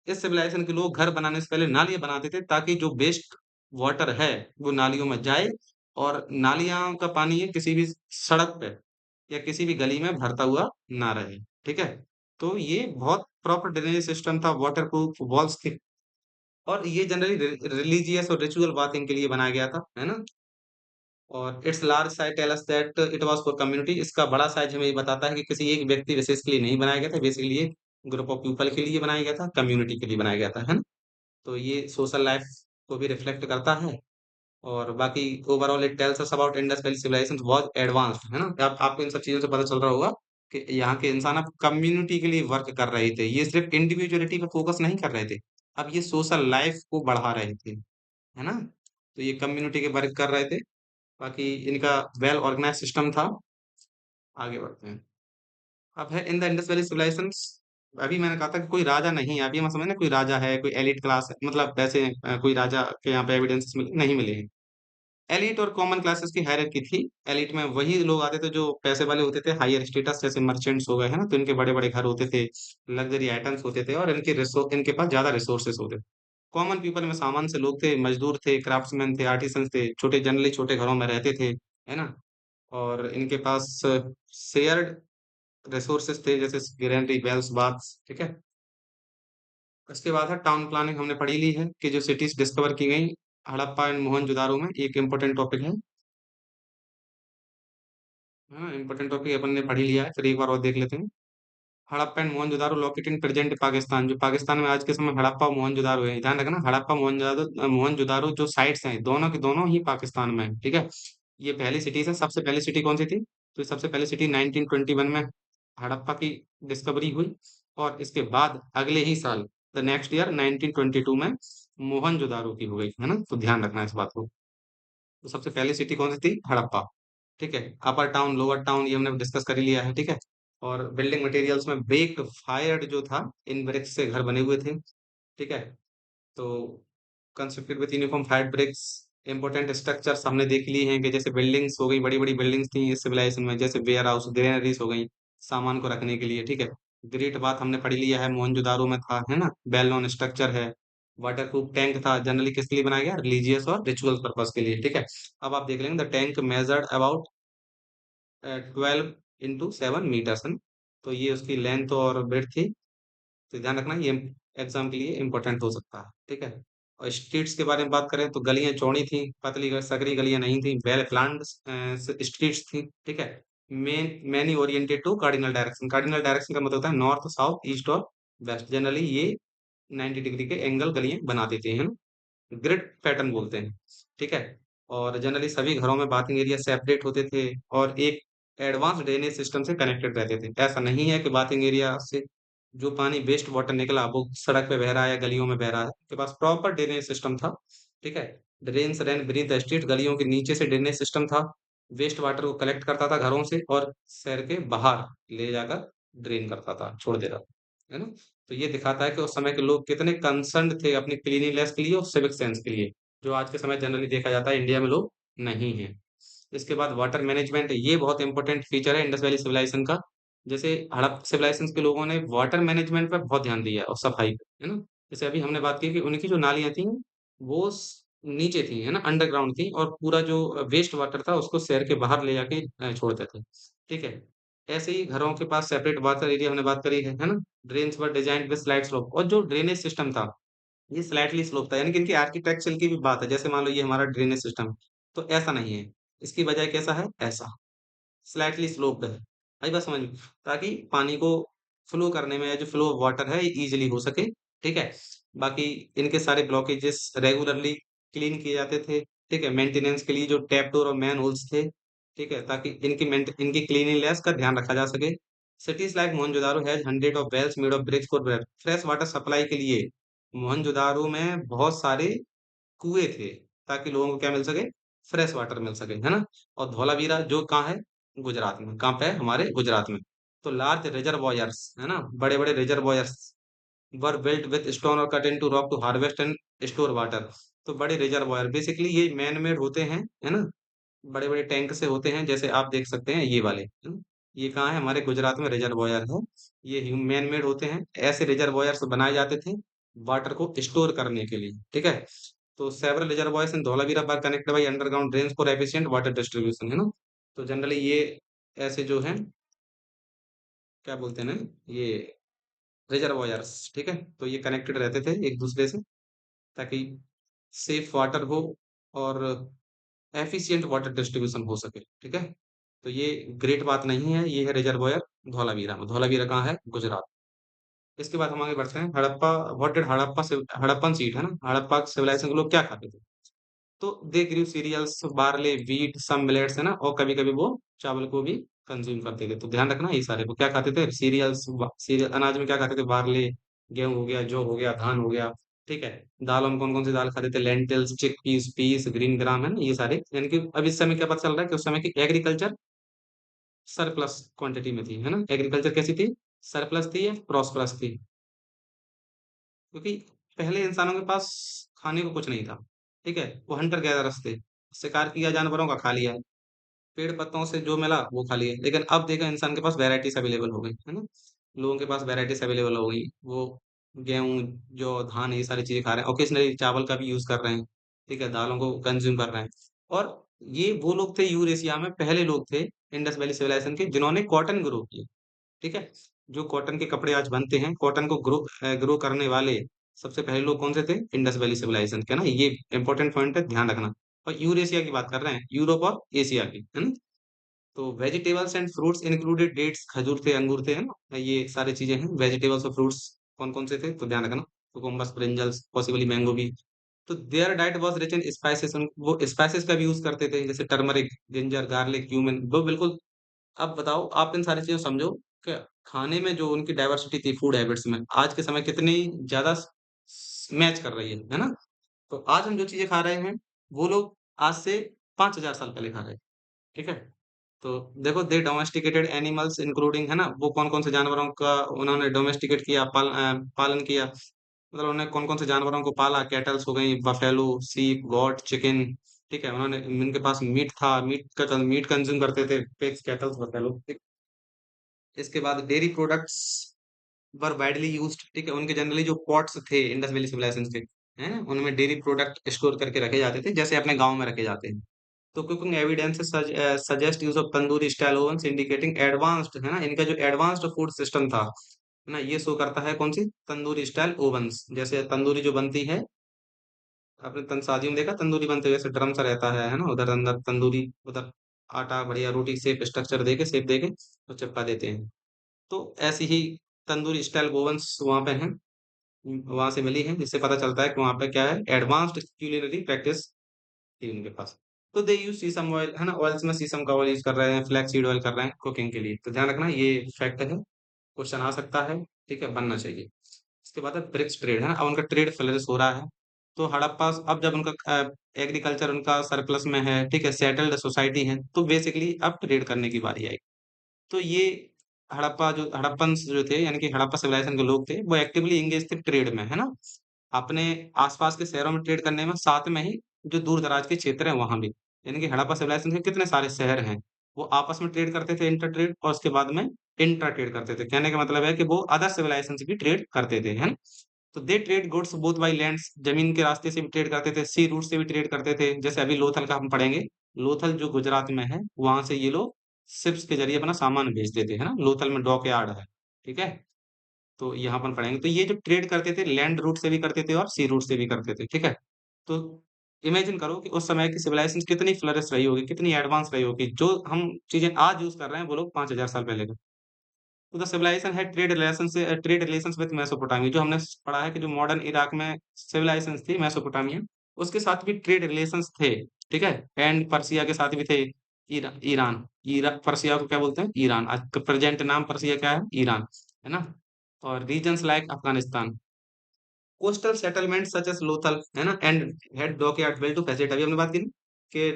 इस सिविलाइजेशन के लोग घर बनाने से पहले नालियाँ बनाते थे ताकि जो वेस्ट वाटर है, वो नालियों में जाए और नालियाँ का पानी ये किसी भी सड़क पे या किसी भी गली में भरता हुआ ना रहे, ठीक है? तो ये बहुत प्रॉपर ड्रेनेज सिस्टम था, वाटरप्रूफ वॉल्स थी और ये जनरली रिलीजियस और रिचुअल बाथिंग के लिए बनाया गया था, है ना? और it's large size tell us that it was for community. इसका बड़ा साइज़ हमें ये बताता है कि किसी एक व्यक्ति विशेष के लिए नहीं बनाया गया था, बेसिकली ये ग्रुप ऑफ पीपल के लिए बनाया गया था, कम्युनिटी के लिए बनाया गया था, है ना? तो ये सोशल लाइफ को भी रिफ्लेक्ट करता है और बाकी overall it tells us about Indus valley civilization was advanced, है ना? आपको इन सब चीज़ों से पता चल रहा होगा कि यहाँ के इंसान अब कम्युनिटी के लिए वर्क कर रहे थे। ये सिर्फ़ इंडिविजुअलिटी पे फ़ोकस नहीं कर रहे थे। अब ये सोशल लाइफ को बढ़ा रहे थे, है ना? तो ये कम्युनिटी के वर्क कर रहे थे। बाकी इनका वेल ऑर्गनाइज़्ड सिस्टम था। आगे बढ़ते हैं। अब है in the Indus valley civilizations. अभी मैंने कहा था कि कोई राजा नहीं है। अभी हम समझ ना कोई राजा है, कोई एलीट क्लास है, मतलब वैसे कोई राजा के यहाँ पे एविडेंसेस मिले नहीं मिले हैं। एलीट और कॉमन क्लासेस की हायरार्की थी। एलीट में वही लोग आते थे जो पैसे वाले होते थे, हायर स्टेटस जैसे मर्चेंट्स हो गए, है ना? तो इनके बड़े-बड़े घर होते थे, लग्ज़री आइटम्स होते थे और इनके पास ज़्यादा रिसोर्सेस होते थे। कॉमन पीपल में सामान्य से लोग थे, मज़दूर थे, क्राफ्ट्समैन थे, आर्टिसंस थे, छोटे जनरली छोटे घरों में रहते थे, है ना? और इनके पास शेयर्ड रिसोर्सेस थे जैसे ग्रैनरी, वेल्स, बाथ्स, ठीक है? उसके बाद है टाउन प्लानिंग हमने पढ़ी ली है कि जो सिटीज़ डिस्कवर की गई हड़प्पा एंड मोहनजोदारो में, ये एक इम्पोर्टेंट टॉपिक है। हाँ, इम्पोर्टेंट टॉपिक अपन ने पढ़ ही लिया है, फिर एक बार और देख लेते हैं। Harappa and Mohenjodaro located in present Pakistan. जो पाकिस्तान में आज के समय हड़प्पा और मोहनजोदारो है, ध्यान रखना हड़प्पा मोहनजोदारो जो साइट्स हैं, दोनों की दोनों ही पाकिस्तान में है, ठीक है? ये पहली सिटीज़ है, सबसे पहली सिटी कौन सी थी? तो सबसे पहली सिटी 1921 में हड़प्पा की डिस्कवरी हुई और इसके बाद अगले ही साल द नेक्स्ट ईयर 1922 में मोहनजोदारो की हो गई, है ना? तो ध्यान रखना इस बात को। तो सबसे पहली सिटी कौन सी थी? हड़प्पा। ठीक है? अपर टाउन, लोअर टाउन ये हमने डिस्कस कर ही लिया है, ठीक है? और बिल्डिंग मटेरियल्स में बेक्ड फायर्ड जो था, इन ब्रिक्स से घर बने हुए थे, ठीक है? तो constructed with uniform fired bricks, important structures हमने देख लिए हैं कि जैसे बिल्डिंग्स हो गई, बड़ी-बड़ी बिल्डिंग्स थी इस सिविलाइजेशन में, जैसे वेयर हाउस, ग्रेनरीज हो गई, सामान को रखने के लिए, ठीक है? ग्रेट बाथ हमने पढ़ लिया है, मोहनजोदारो में था, है ना? वेल नोन स्ट्रक्चर है। वाटरप्रूफ टैंक था, जनरली किसके लिए बनाया गया? रिलीजियस और रिचुअल पर्पस के लिए, ठीक है? अब आप देख लेंगे the tank measured about 12 into 7 metres है ना? तो ये उसकी लेंथ और ब्रेड्थ थी। तो ध्यान रखना ये एग्जाम के लिए इम्पोर्टेंट हो सकता है, ठीक है? और स्ट्रीट्स के बारे में बात करें तो गलियां चौड़ी थी, पतली सकरी गलियां नहीं थी, वेल प्लान्ड स्ट्रीट्स थी, ठीक है? Many oriented to cardinal direction. Cardinal direction का मतलब होता है नॉर्थ, साउथ, ईस्ट और वेस्ट। जनरली ये 90 डिग्री के एंगल गलियां बना देते हैं, ग्रिड पैटर्न बोलते हैं, ठीक है? और जनरली सभी घरों में बाथिंग एरिया सेपरेट होते थे और एक एडवांस ड्रेनेज सिस्टम से कनेक्टेड रहते थे। ऐसा नहीं है कि बाथिंग एरिया से जो पानी वेस्ट वाटर निकला वो सड़क पे बह रहा है या गलियों में बह रहा है। उनके पास प्रॉपर ड्रेनेज सिस्टम था, ठीक है? Drains run beneath the street, गलियों के नीचे से ड्रेनेज सिस्टम था। वेस्ट वाटर को कलेक्ट करता था घरों से और शहर के बाहर ले जाकर ड्रेन करता था, छोड़ देता था, है ना? तो ये दिखाता है कि उस समय के लोग कितने कंसर्न्ड थे अपनी क्लीनिनेस के लिए और सिविक सेंस के लिए, जो आज के समय जनरली देखा जाता है इंडिया में लोग नहीं हैं। इसके बाद वाटर मैनेजमेंट, ये बहुत इंपॉर्टेंट फीचर है इंडस वैली सिविलाइजेशन का। जैसे हड़प्पा सिविलाइजेशन के लोगों ने वाटर मैनेजमेंट पे बहुत ध्यान दिया और सफाई पे, है ना? जैसे अभी हमने बात की कि उनकी जो नालियाँ थी, वो नीचे थी, है ना? अंडरग्राउंड थी और पूरा जो वेस्ट वाटर था उसको शहर के बाहर ले जाके छोड़ते थे, ठीक है? ऐसे ही घरों के पास सेपरेट वाटर एरिया हमने बात करी है ना? Drains were designed with slide slope और जो ड्रेनेज सिस्टम था, ये स्लाइटली स्लोप था, यानी कि इनकी आर्किटेक्चर की भी बात है। जैसे मान लो ये हमारा ड्रेनेज सिस्टम, तो ऐसा नहीं है। इसकी बजाय कैसा है, ऐसा स्लाइटली स्लोप्ड है। आई बात समझ में? ताकि पानी को फ्लो करने में, या जो फ्लो ऑफ वाटर है, ये इजीली हो सके। ठीक है। बाकी इनके सारे ब्लॉकेजेस रेगुलरली क्लीन किए जाते थे। ठीक है, मेंटेनेंस के लिए जो टैप डोर और मैन होल्स थे। ठीक है, ताकि इनकी क्लीनिंगनेस का ध्यान रखा जा सके। Cities like Mohenjodaro has hundred of wells made of bricks for fresh water supply के लिए। मोहनजोदारो में बहुत सारे कुएं थे, ताकि लोगों को क्या मिल सके, फ्रेश वाटर मिल सके, है ना। और धौलावीरा जो कहाँ है, गुजरात में। कहाँ पे है, हमारे गुजरात में। तो लार्ज रिजर्वॉयर्स, है ना, बड़े बड़े reservoirs were built with stone और cut into rock to harvest and store water. तो बड़े रिजर्वॉयर बेसिकली ये मैन मेड होते हैं, है ना, बड़े बड़े टैंक से होते हैं, जैसे आप देख सकते हैं ये वाले, है ना? ये कहाँ है, हमारे गुजरात में रिजर्वॉयर है। ये मैन मेड होते हैं, ऐसे रिजर्वॉयर्स बनाए जाते थे वाटर को स्टोर करने के लिए। ठीक है। तो several reservoirs in Dholavira are connected by underground drains for efficient water distribution, है ना। तो जनरली ये ऐसे जो है, क्या बोलते हैं ना, ये रिजर्वॉयर्स, ठीक है, तो ये कनेक्टेड रहते थे एक दूसरे से, ताकि सेफ वाटर हो और एफिशिएंट वाटर डिस्ट्रीब्यूशन हो सके। ठीक है। तो ये ग्रेट बात नहीं है, ये है रिजर्वॉयर धौलावीरा में। धौलावीरा कहाँ है, गुजरात। इसके बाद हम आगे बढ़ते हैं। हड़प्पा, व्हाट डिड हड़प्पा से हड़प्पन सीट, है ना, हड़प्पा सिविलाइजेशन के लोग क्या खाते थे। तो दे ग्रीव सीरियल्स, बार्ले, व्हीट, सम मिलेट्स, है ना, और कभी कभी वो चावल को भी कंज्यूम करते थे। तो ध्यान रखना, ये सारे को क्या खाते थे, सीरियल्स। सीरियल अनाज में क्या खाते थे, बार्ले, गेहूं हो गया, जौ हो गया, धान हो गया। ठीक है। दाल हम कौन कौन सी दाल खाते थे, लेंटिल्स, चिक पीस, ग्रीन ग्राम, है ना, ये सारे। यानी कि अब इस समय क्या पता चल रहा है कि उस समय की एग्रीकल्चर सरप्लस क्वांटिटी में थी, है ना। एग्रीकल्चर कैसी थी, सरप्लस थी या प्रॉस्परस थी। क्योंकि पहले इंसानों के पास खाने को कुछ नहीं था। ठीक है, वो हंटर गैदरर्स थे, शिकार किया, जानवरों का खा लिया, पेड़ पत्तों से जो मिला वो खा लिया। लेकिन अब देखा, इंसान के पास वैरायटीज अवेलेबल हो गई, है ना। लोगों के पास वैरायटीज अवेलेबल हो गई, वो गेहूं, जौ, धान, ये सारी चीजें खा रहे हैं। ओकेजनली चावल का भी यूज कर रहे हैं। ठीक है, दालों को कंज्यूम कर रहे हैं। और ये वो लोग थे, यूरेशिया में पहले लोग थे, इंडस वैली सिविलाइजेशन के, जिन्होंने कॉटन ग्रो किया। ठीक है। जो कॉटन के कपड़े आज बनते हैं, कॉटन को ग्रो करने वाले सबसे पहले लोग कौन से थे, इंडस वैली सिविलाइजेशन के, ना। ये इंपॉर्टेंट पॉइंट है, ध्यान रखना। और यूरेशिया की बात कर रहे हैं, यूरोप और एशिया की, है ना। तो vegetables and fruits included dates, खजूर थे, अंगूर थे, है ना, ये सारी चीजें हैं। वेजिटेबल्स और फ्रूट्स कौन कौन से थे, तो ध्यान रखना, कुकुम्बस, ब्रिंजल्स, पॉसिबली मैंगो भी। तो their diet was rich in spices, वो स्पाइसेस का भी यूज करते थे, जैसे टर्मरिक, जिंजर, गार्लिक, क्यूमिन, वो बिल्कुल। अब बताओ, आप इन सारी चीजों को समझो कि खाने में जो उनकी डाइवर्सिटी थी फूड हैबिट्स में, आज के समय कितनी ज्यादा मैच कर रही है ना। तो आज हम जो चीजें खा रहे हैं, वो लोग आज से 5,000 साल पहले खा रहे हैं। ठीक है। तो देखो, दे डोमेस्टिकेटेड एनिमल्स इंक्लूडिंग, है ना, वो कौन कौन से जानवरों का उन्होंने डोमेस्टिकेट किया, पालन किया। मतलब उन्होंने कौन कौन से जानवरों को पाला, कैटल्स हो गई, बफेलो, सीप, गॉट, चिकन। ठीक है, उन्होंने, उनके पास मीट था, मीट कंज्यूम करते थे, पिग्स, कैटल्स, बफेलो। इसके बाद डेयरी प्रोडक्ट्स वर वाइडली यूज्ड। ठीक है, उनके जनरली जो पॉट्स थे इंडस वैली सिविलाइजेशन के, है ना, उनमें डेयरी प्रोडक्ट स्टोर करके रखे जाते थे, जैसे अपने गांव में रखे जाते हैं। तो cooking evidence suggest use of tandoori style ओवन्स indicating advanced, है ना, इनका जो एडवांस्ड फूड सिस्टम था, है ना, ये शो करता है कौन सी, तंदूरी स्टाइल ओवन्स। जैसे तंदूरी जो बनती है, आपने शादियों में देखा तंदूरी बनते हुए, ऐसे ड्रम सा रहता है ना, उधर अंदर तंदूरी, उधर आटा बढ़िया रोटी शेप स्ट्रक्चर देके, शेप देके तो चिपका देते हैं। तो ऐसी ही तंदूरी स्टाइल ओवन्स वहां पे हैं, वहां से मिली है, जिससे पता चलता है कि वहां पे क्या है, एडवांस्ड क्यूलिनरी प्रैक्टिस थी उनके पास। तो दे यूज सीसम ऑयल, है ना, ऑयल्स में सीसम का ऑयल यूज कर रहे हैं, फ्लैक्स सीड ऑयल कर रहे हैं कुकिंग के लिए। तो ध्यान रखना, ये फैक्ट है, क्वेश्चन आ सकता है। ठीक है, बनना चाहिए। इसके बाद है ब्रिक्स ट्रेड, है ना, अब उनका ट्रेड फ्लरिश हो रहा है। तो हड़प्पा, अब जब उनका एग्रीकल्चर उनका सरप्लस में है, ठीक है, सेटल्ड सोसाइटी है, तो बेसिकली अब ट्रेड करने की बारी आई। तो ये हड़प्पन जो थे, यानी कि हड़प्पा सिविलाइजेशन के लोग थे, वो एक्टिवली एंगेज थे ट्रेड में, है ना, अपने आसपास के शहरों में ट्रेड करने में, साथ में ही जो दूर दराज के क्षेत्र हैं वहां भी। यानी कि हड़प्पा सिविलाइजेशन के कितने सारे शहर हैं, वो आपस में ट्रेड करते थे, इंटर ट्रेड, और उसके बाद में इंट्रा ट्रेड करते थे। कहने का मतलब है कि वो अदर सिविलाइजेशन से भी ट्रेड करते थे, है ना। तो दे trade goods both by lands, जमीन के रास्ते से भी ट्रेड करते थे, सी रूट से भी ट्रेड करते थे। जैसे अभी लोथल का हम पढ़ेंगे, लोथल जो गुजरात में है, वहां से ये लोग शिप्स के जरिए अपना सामान भेजते थे, है ना, लोथल में डॉक यार्ड है। ठीक है। तो यहाँ पर पढ़ेंगे, तो ये जो ट्रेड करते थे, लैंड रूट से भी करते थे और सी रूट से भी करते थे। ठीक है। तो इमेजिन करो कि उस समय की सिविलाइजेशन कितनी फ्लरिश रही होगी, कितनी एडवांस रही होगी, जो हम चीज़ें आज यूज़ कर रहे हैं, वो लोग 5000 साल पहले कर। तो द सिविलाइजेशन है ट्रेड रिलेशंस विद मेसोपोटामिया, जो हमने पढ़ा है कि जो मॉडर्न इराक में सिविलाइजेशंस थी मेसोपोटामिया, उसके साथ भी ट्रेड रिलेशंस थे, ठीक है? एंड पर्सिया के साथ भी थे। ईरान, पर्सिया को क्या बोलते हैं? ईरान। आज का प्रेजेंट नाम पर्सिया क्या है? ईरान, है ना? और regions like Afghanistan, coastal settlement such as Lothal, है ना? And had dockyard built to facilitate, अभी हमने बात की ना कि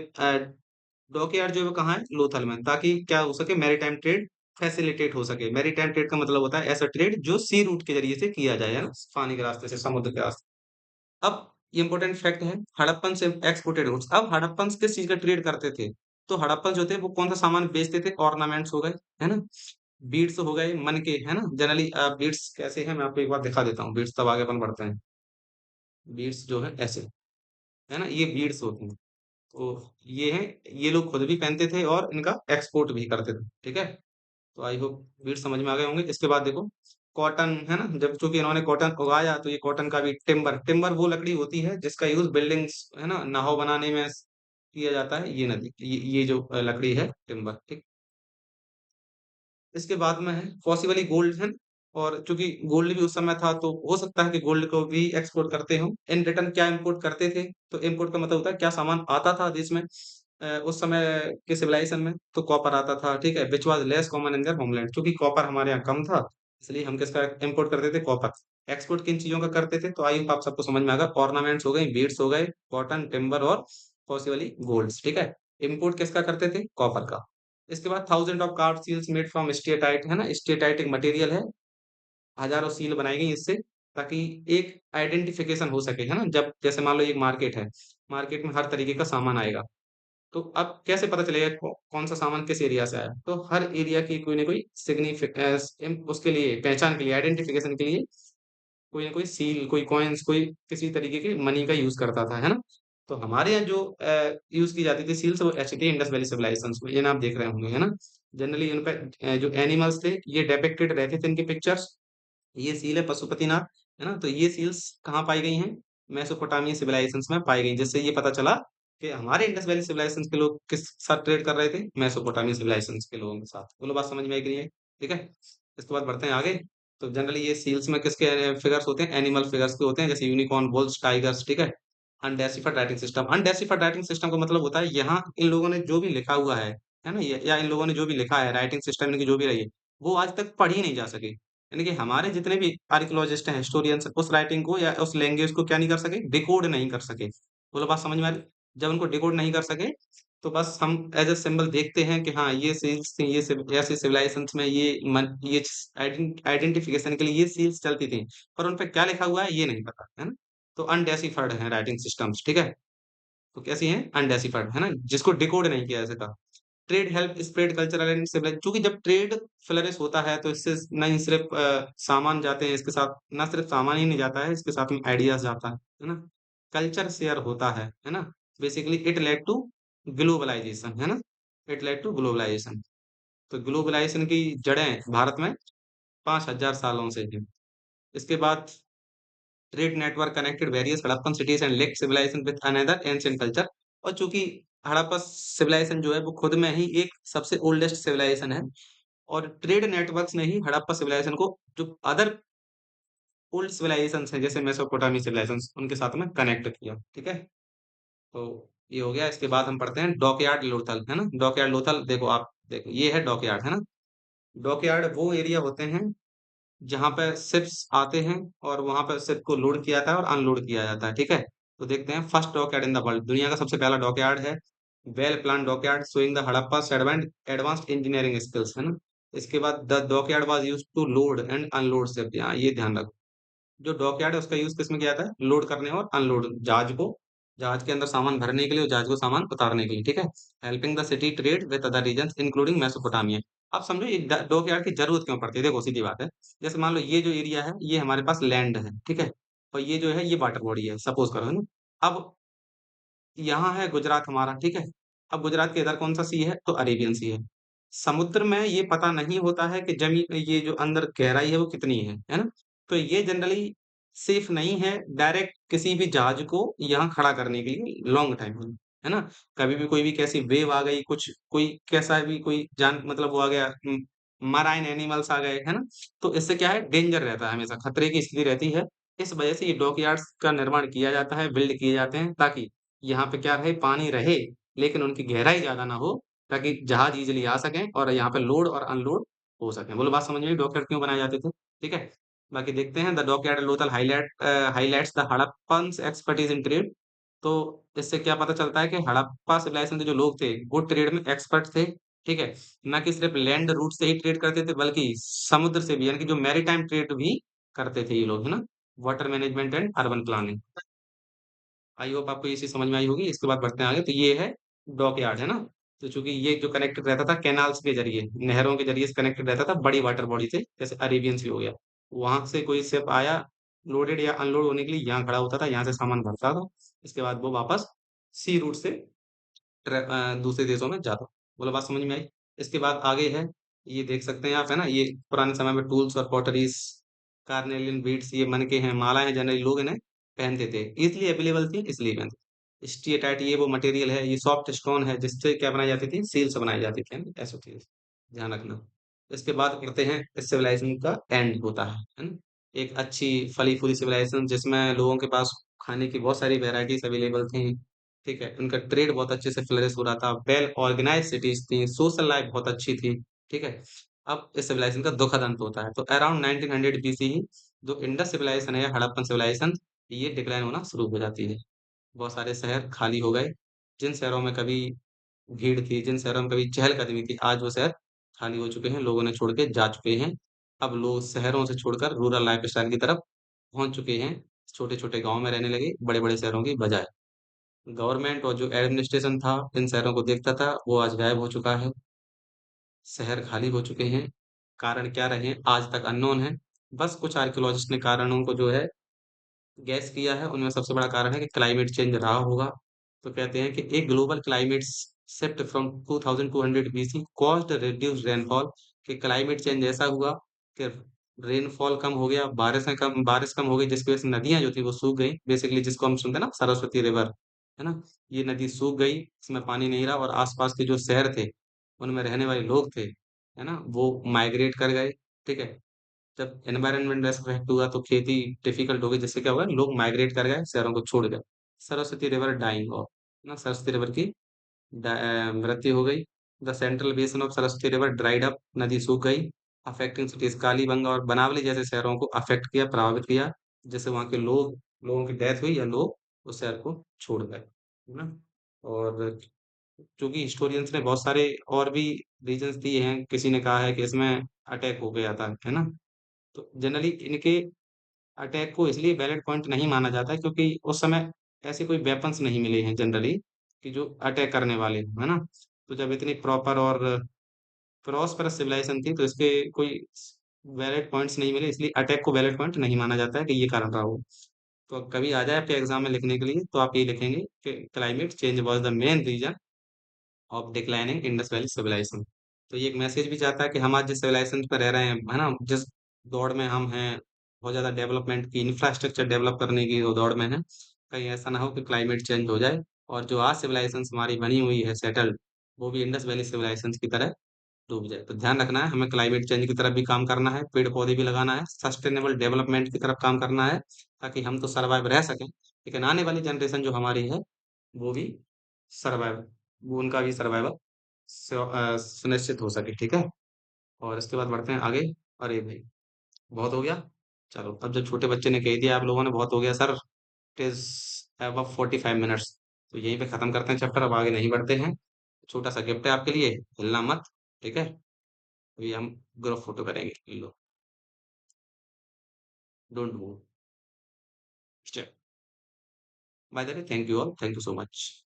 डॉकयार्ड जो है वो कहाँ है? लोथल में, ताकि क्या हो सके? मैरीटाइम ट्रेड फैसिलिटेट हो सके। मैरीटाइम ट्रेड का मतलब होता है ऐसा ट्रेड जो सी रूट के ज़रिए से किया जाए, है ना? पानी के रास्ते से, समुद्र के रास्ते। अब ये इम्पोर्टेंट फैक्ट है, हड़प्पन से एक्सपोर्टेड गुड्स। अब हड़प्पन किस चीज़ का ट्रेड करते थे? तो हड़प्पन जो थे वो कौन-सा सामान बेचते थे? ऑर्नामेंट्स हो गए, है ना? बीड्स हो गए, मन के, है ना? जनरली बीड्स कैसे हैं मैं आपको एक बार दिखा देता हूँ, बीड्स तब आगे अपन बढ़ते हैं। बीड्स जो है ऐसे, है ना? ये बीड्स होती हैं। तो ये हैं, ये लोग खुद भी पहनते थे और इनका एक्सपोर्ट भी करते थे, ठीक है? तो आई होप बीड्स समझ में आ गए होंगे। इसके बाद देखो कॉटन, है ना? जब चूँकि इन्होंने कॉटन उगाया तो ये कॉटन का भी टिम्बर वो लकड़ी होती है जिसका यूज़ बिल्डिंग्स, है ना? नाव बनाने में किया जाता है। ये नदी ये जो लकड़ी है टिम्बर, ठीक। इसके बाद में है पॉसिबली गोल्ड, है ना? और चूँकि गोल्ड भी उस समय था तो हो सकता है कि गोल्ड को भी एक्सपोर्ट करते हों। इन रिटर्न क्या इम्पोर्ट करते थे? तो इम्पोर्ट का मतलब होता है क्या सामान आता था देश में उस समय के सिविलाइजेशन में, तो कॉपर आता था, ठीक है? Which was less common in their homeland, क्योंकि कॉपर हमारे यहाँ कम था, इसलिए हम किसका इम्पोर्ट करते थे? कॉपर। एक्सपोर्ट किन चीज़ों का करते थे? तो आई होप आप सबको समझ में आ गया। ऑर्नामेंट्स हो गई, बीड्स हो गए, कॉटन, टिम्बर और पॉसिबली गोल्ड्स, ठीक है? इम्पोर्ट किसका करते थे? कॉपर का। इसके बाद thousand of carved seals made from steatite, है ना? स्टेटाइट एक मटेरियल है, हज़ारों सील बनाई गई इससे, ताकि एक आइडेंटिफिकेशन हो सके, है ना? जब जैसे मान लो एक मार्केट है, मार्केट में हर तरीके का सामान आएगा, तो अब कैसे पता चलेगा कौन-सा सामान किस एरिया से आया? तो हर एरिया की कोई न कोई उसके लिए पहचान के लिए, आइडेंटिफिकेशन के लिए कोई न कोई सील, कोई कॉइन्स, कोई किसी तरीके के मनी का यूज़ करता था, है ना? तो हमारे यहाँ जो यूज़ की जाती थी सील्स, वो ऐसी थी इंडस वैली सिविलाइजेशंस में, ये ना आप देख रहे होंगे, है ना? जनरली इन पे जो एनिमल्स थे, ये डिपिक्टेड रहते थे इनकी पिक्चर्स। ये सील है पशुपतिनाथ, है ना? तो ये सील्स कहाँ पाई गई हैं? मेसोपोटामिया सिविलाइजेशंस में पाई गई, जिससे ये पता चला कि हमारे इंडस वैली सिविलाइजेशंस के लोग किस साथ ट्रेड कर रहे थे? मेसोपोटामिया सिविलाइजेशंस के लोगों के साथ। बोलो बात समझ में आई कि नहीं आई? ठीक है? इसके बाद बढ़ते हैं आगे। तो जनरली ये सील्स में किसके फिगर्स होते हैं? एनिमल फिगर्स के होते हैं, जैसे यूनिकॉर्न, बुल्स, टाइगर्स, ठीक है? अनडेसिफर्ड राइटिंग सिस्टम। अनडेसिफर्ड राइटिंग सिस्टम का मतलब होता है यहाँ इन लोगों ने जो भी लिखा हुआ है ना? या इन लोगों ने जो भी लिखा है, राइटिंग सिस्टम इनकी जो भी रही है, वो आज तक पढ़ी नहीं जा सकी। यानी कि हमारे जितने भी आर्कियोलॉजिस्ट हैं, हिस्टोरियंस उस राइटिंग को या उस लैंग्वेज को क्या नहीं कर सके? डिकोड नहीं कर सके। बोलो बात समझ में आ रही? जब उनको डिकोड नहीं कर सके, तो बस हम एज़ अ सिंबल देखते हैं कि हाँ, ये सील्स थी, ये ऐसे सिविलाइजेशंस में ये आइडेंटिफिकेशन के लिए ये सील्स चलती थी। पर उन पे क्या लिखा हुआ है, ये नहीं पता, है ना? तो अनडेसिफर्ड हैं राइटिंग सिस्टम्स, ठीक है? तो कैसी हैं? अनडेसिफर्ड, है ना? जिसको डिकोड नहीं किया जा सका। Trade help spread cultural and civilize, क्योंकि जब ट्रेड फ्लरिश होता है तो इससे नहीं सिर्फ सामान जाते हैं, इसके साथ ना सिर्फ सामान ही नहीं जाता है, इसके साथ में आइडियाज जाता है ना? कल्चर शेयर होता है ना? Basically it led to globalization, है ना? It led to globalization. तो ग्लोबलाइजेशन की जड़ें भारत में 5000 सालों से हैं। इसके बाद trade network connected various Harappan cities and lake civilization with another ancient culture. और चूंकि हड़प्पा सिविलाइजेशन जो है वो खुद में ही एक सबसे ओल्डेस्ट सिविलाइजेशन है, और ट्रेड नेटवर्क्स ने ही हड़प्पा सिविलाइजेशन को जो अदर ओल्ड सिविलाइजेशंस हैं जैसे मेसोपोटामिया सिविलाइजेशंस उनके साथ में कनेक्ट किया, ठीक है? तो ये हो गया। इसके बाद हम पढ़ते हैं डॉकयार्ड लोथल, है ना? डॉकयार्ड लोथल देखो, आप देखो ये है डॉकयार्ड, है ना? डॉकयार्ड वो एरिया होते हैं जहाँ पे शिप्स आते हैं और वहाँ पे शिप को लोड किया जाता है और अनलोड किया जाता है, ठीक है? तो देखते हैं first dockyard in the world, दुनिया का सबसे पहला डॉकयार्ड है। Well plan dockyard showing the Harappa's advanced engineering skills, है ना? इसके बाद the dockyard was used to load and unload ship, यहाँ ये ध्यान रखो। जो डॉकयार्ड है उसका यूज़ किसमें किया जाता है? लोड करने और अनलोड, जहाज के अंदर सामान भरने के लिए और जहाज को सामान उतारने के लिए, ठीक है? Helping the city trade with other regions including Mesopotamia. आप समझो ये डॉकयार्ड की जरूरत क्यों पड़ती है? देखो सीधी बात है, जैसे मान लो ये जो एरिया है ये हमारे पास लैंड है, ठीक है? और ये जो है ये वाटर बॉडी है, सपोज करो, है ना? अब यहाँ है गुजरात हमारा, ठीक है? अब गुजरात के इधर कौन-सा सी है? तो अरेबियन सी है। समुद्र में ये पता नहीं होता है कि ये जो अंदर गहराई है वो कितनी है ना? तो ये जनरली सेफ नहीं है डायरेक्ट किसी भी जहाज को यहाँ खड़ा करने के लिए लॉन्ग टाइम में, है ना? कभी भी कोई भी कैसी वेव आ गई, कुछ कोई कैसा भी कोई जान मतलब वो आ गया, मराइन एनिमल्स आ गए, है ना? तो इससे क्या है, डेंजर रहता है, हमेशा खतरे की स्थिति रहती है। इस वजह से ये डॉकयार्ड्स का निर्माण किया जाता है, बिल्ड किए जाते हैं, ताकि यहाँ पे क्या रहे, पानी रहे, लेकिन उनकी गहराई ज़्यादा ना हो, ताकि जहाज ईज़िली आ सकें और यहाँ पे लोड और अनलोड हो सकें। बोलो बात समझ में आई, डॉकयार्ड क्यों बनाए जाते थे? ठीक है? बाकी देखते हैं, the dockyard Lothal highlights the Harappans expertise in trade. तो इससे क्या पता चलता है कि हड़प्पा सिविलाइजेशन के जो लोग थे, वो ट्रेड में एक्सपर्ट थे, ठीक है? ना कि सिर्फ लैंड रूट से ही ट्रेड करते थे, बल्कि समुद्र से भी, यानी कि जो मैरीटाइम ट्रेड भी करते थे ये लोग, है ना? Water management and urban planning. I hope आपको ये चीज़ समझ में आई होगी। इसके बाद बढ़ते हैं आगे, तो ये है डॉकयार्ड, है ना? तो चूँकि ये जो कनेक्टेड रहता था कैनाल्स के ज़रिए, नहरों के ज़रिए से कनेक्टेड रहता था बड़ी वाटर बॉडी से, जैसे अरेबियन सी हो गया। वहाँ से कोई शिप आया, लोडेड या अनलोड होने के लिए यहाँ खड़ा होता था, यहाँ से सामान भरता था। इसके बाद वो वापस सी रूट से दूसरे देशों में जाता। बोलो बात समझ में आई? इसके बाद आगे है, ये देख सकते हैं आप, है ना? ये पुराने समय में टूल्स और पॉटरीज़, कार्नेलियन बीड्स, ये मनके हैं, मालाएँ जनरली लोग इन्हें पहनते थे। ईज़िली अवेलेबल थी इसलिए पहनते थे। स्टीएटाइट ये वो मटेरियल है, ये सॉफ्ट स्टोन है जिससे क्या बनाई जाती थी? सील्स बनाई जाती थी, है ना? ऐसे चीज़, ध्यान रखना। इसके बाद करते हैं, इस सिविलाइजेशन का एंड होता है ना? एक अच्छी फली-फूली सिविलाइजेशन जिसमें लोगों के पास खाने की बहुत सारी वैराइटीज़ अवेलेबल थी। ठीक है? उनका ट्रेड बहुत अच्छे से फ्लरिश हो रहा था, वेल ऑर्गनाइज़्ड सिटीज़ थी, सोशल लाइफ़ बहुत अच्छी थी, ठीक है? अब इस सिविलाइज़ेशन का दुखद अंत होता है। तो अराउंड 1900 बीसीई जो इंडस सिविलाइज़ेशन है या हड़प्पन सिविलाइज़ेशन, ये डिक्लाइन होना शुरू हो जाती है। बहुत सारे शहर खाली हो गए। जिन शहरों में कभी भीड़ थी, जिन शहरों में कभी चहल-कदमी थी, आज वो शहर खाली हो चुके हैं, लोगों ने छोड़ के जा चुके हैं। अब लोग शहरों से छोड़कर रूरल लाइफ़स्टाइल की तरफ पहुँच चुके हैं। छोटे-छोटे गाँव में रहने लगे, बड़े-बड़े शहरों की बजाय। गवर्नमेंट और जो एडमिनिस्ट्रेशन था, इन शहरों को देखता था, वो आज गायब हो चुका है। शहर खाली हो चुके हैं। कारण क्या रहे, आज तक अननोन है। बस कुछ आर्कियोलॉजिस्ट ने कारणों को जो है गैस किया है, उनमें सबसे बड़ा कारण है कि क्लाइमेट चेंज रहा होगा। तो कहते हैं कि एक global climate shift from 2200 BC caused reduced rainfall, कि क्लाइमेट चेंज ऐसा हुआ कि रेनफॉल कम हो गया, बारिश कम हो गई, जिसकी वजह से नदियाँ जो थी वो सूख गई। बेसिकली जिसको हम सुनते हैं ना सरस्वती रिवर, है ना? ये नदी सूख गई, इसमें पानी नहीं रहा और आस-पास के जो शहर थे, उनमें रहने वाले लोग थे, है ना? वो माइग्रेट कर गए, ठीक है? जब एनवायरनमेंट रेस्पेक्ट हुआ तो खेती डिफिकल्ट हो गई, जिससे क्या हुआ, लोग माइग्रेट कर गए, शहरों को छोड़ गए। सरस्वती रिवर डाइंग ऑफ, ना सरस्वती रिवर की मृत्यु हो गई। The central basin of Saraswati river dried up, नदी सूख गई। अफेक्टिंग सिटीज कालीबंगा और बनावली जैसे शहरों को अफेक्ट किया, प्रभावित किया, जिससे वहाँ के लोगों की डेथ हुई या लोग उस शहर को छोड़ गए, है ना? और चूंकि हिस्टोरियंस ने बहुत सारे और भी रीजंस दिए हैं, किसी ने कहा है कि इसमें अटैक हो गया था, है ना? तो जनरली इनके अटैक को इसलिए वैलिड पॉइंट नहीं माना जाता है क्योंकि उस समय ऐसे कोई वेपन्स नहीं मिले हैं जनरली कि जो अटैक करने वाले हों, है ना? तो जब इतनी प्रॉपर और प्रॉस्पेरस सिविलाइजेशन थी तो इसके कोई वैलिड पॉइंट्स नहीं मिले, इसलिए अटैक को वैलिड पॉइंट नहीं माना जाता है कि ये कारण रहा हो। तो कभी आ जाए आपके एग्जाम में लिखने के लिए तो आप ये लिखेंगे कि climate change was the main reason of declining Indus valley Civilisation. तो ये एक मैसेज भी जाता है कि हम आज जिस सिविलाइजेशन पे रह रहे हैं, है ना? जिस दौड़ में हम हैं, बहुत ज़्यादा डेवलपमेंट की, इंफ्रास्ट्रक्चर डेवलप करने की वो दौड़ में हैं, कहीं ऐसा ना हो कि क्लाइमेट चेंज हो जाए और जो आज सिविलाइजेशंस हमारी बनी हुई है सेटल्ड, वो भी इंडस वैली सिविलाइजेशंस की तरह डूब जाए। तो ध्यान रखना है, हमें क्लाइमेट चेंज की तरफ भी काम करना है, पेड़-पौधे भी लगाना है, सस्टेनेबल डेवलपमेंट की तरफ काम करना है, ताकि हम तो सर्वाइव रह सकें, लेकिन आने वाली जनरेशन जो हमारी है, वो भी सर्वाइव वो उनका भी सर्वाइवल सुनिश्चित हो सके, ठीक है? और इसके बाद बढ़ते हैं आगे। अरे भाई! बहुत हो गया? चलो, अब जब छोटे बच्चे ने कह दिया आप लोगों ने बहुत हो गया sir, it is above 45 minutes, तो यहीं पे खत्म करते हैं चैप्टर, अब आगे नहीं बढ़ते हैं। छोटा-सा गिफ्ट है आपके लिए, हिलना मत, ठीक है? अभी हम ग्रुप फोटो करेंगे, लो, don't move, stay. By the way, thank you all, thank you so much.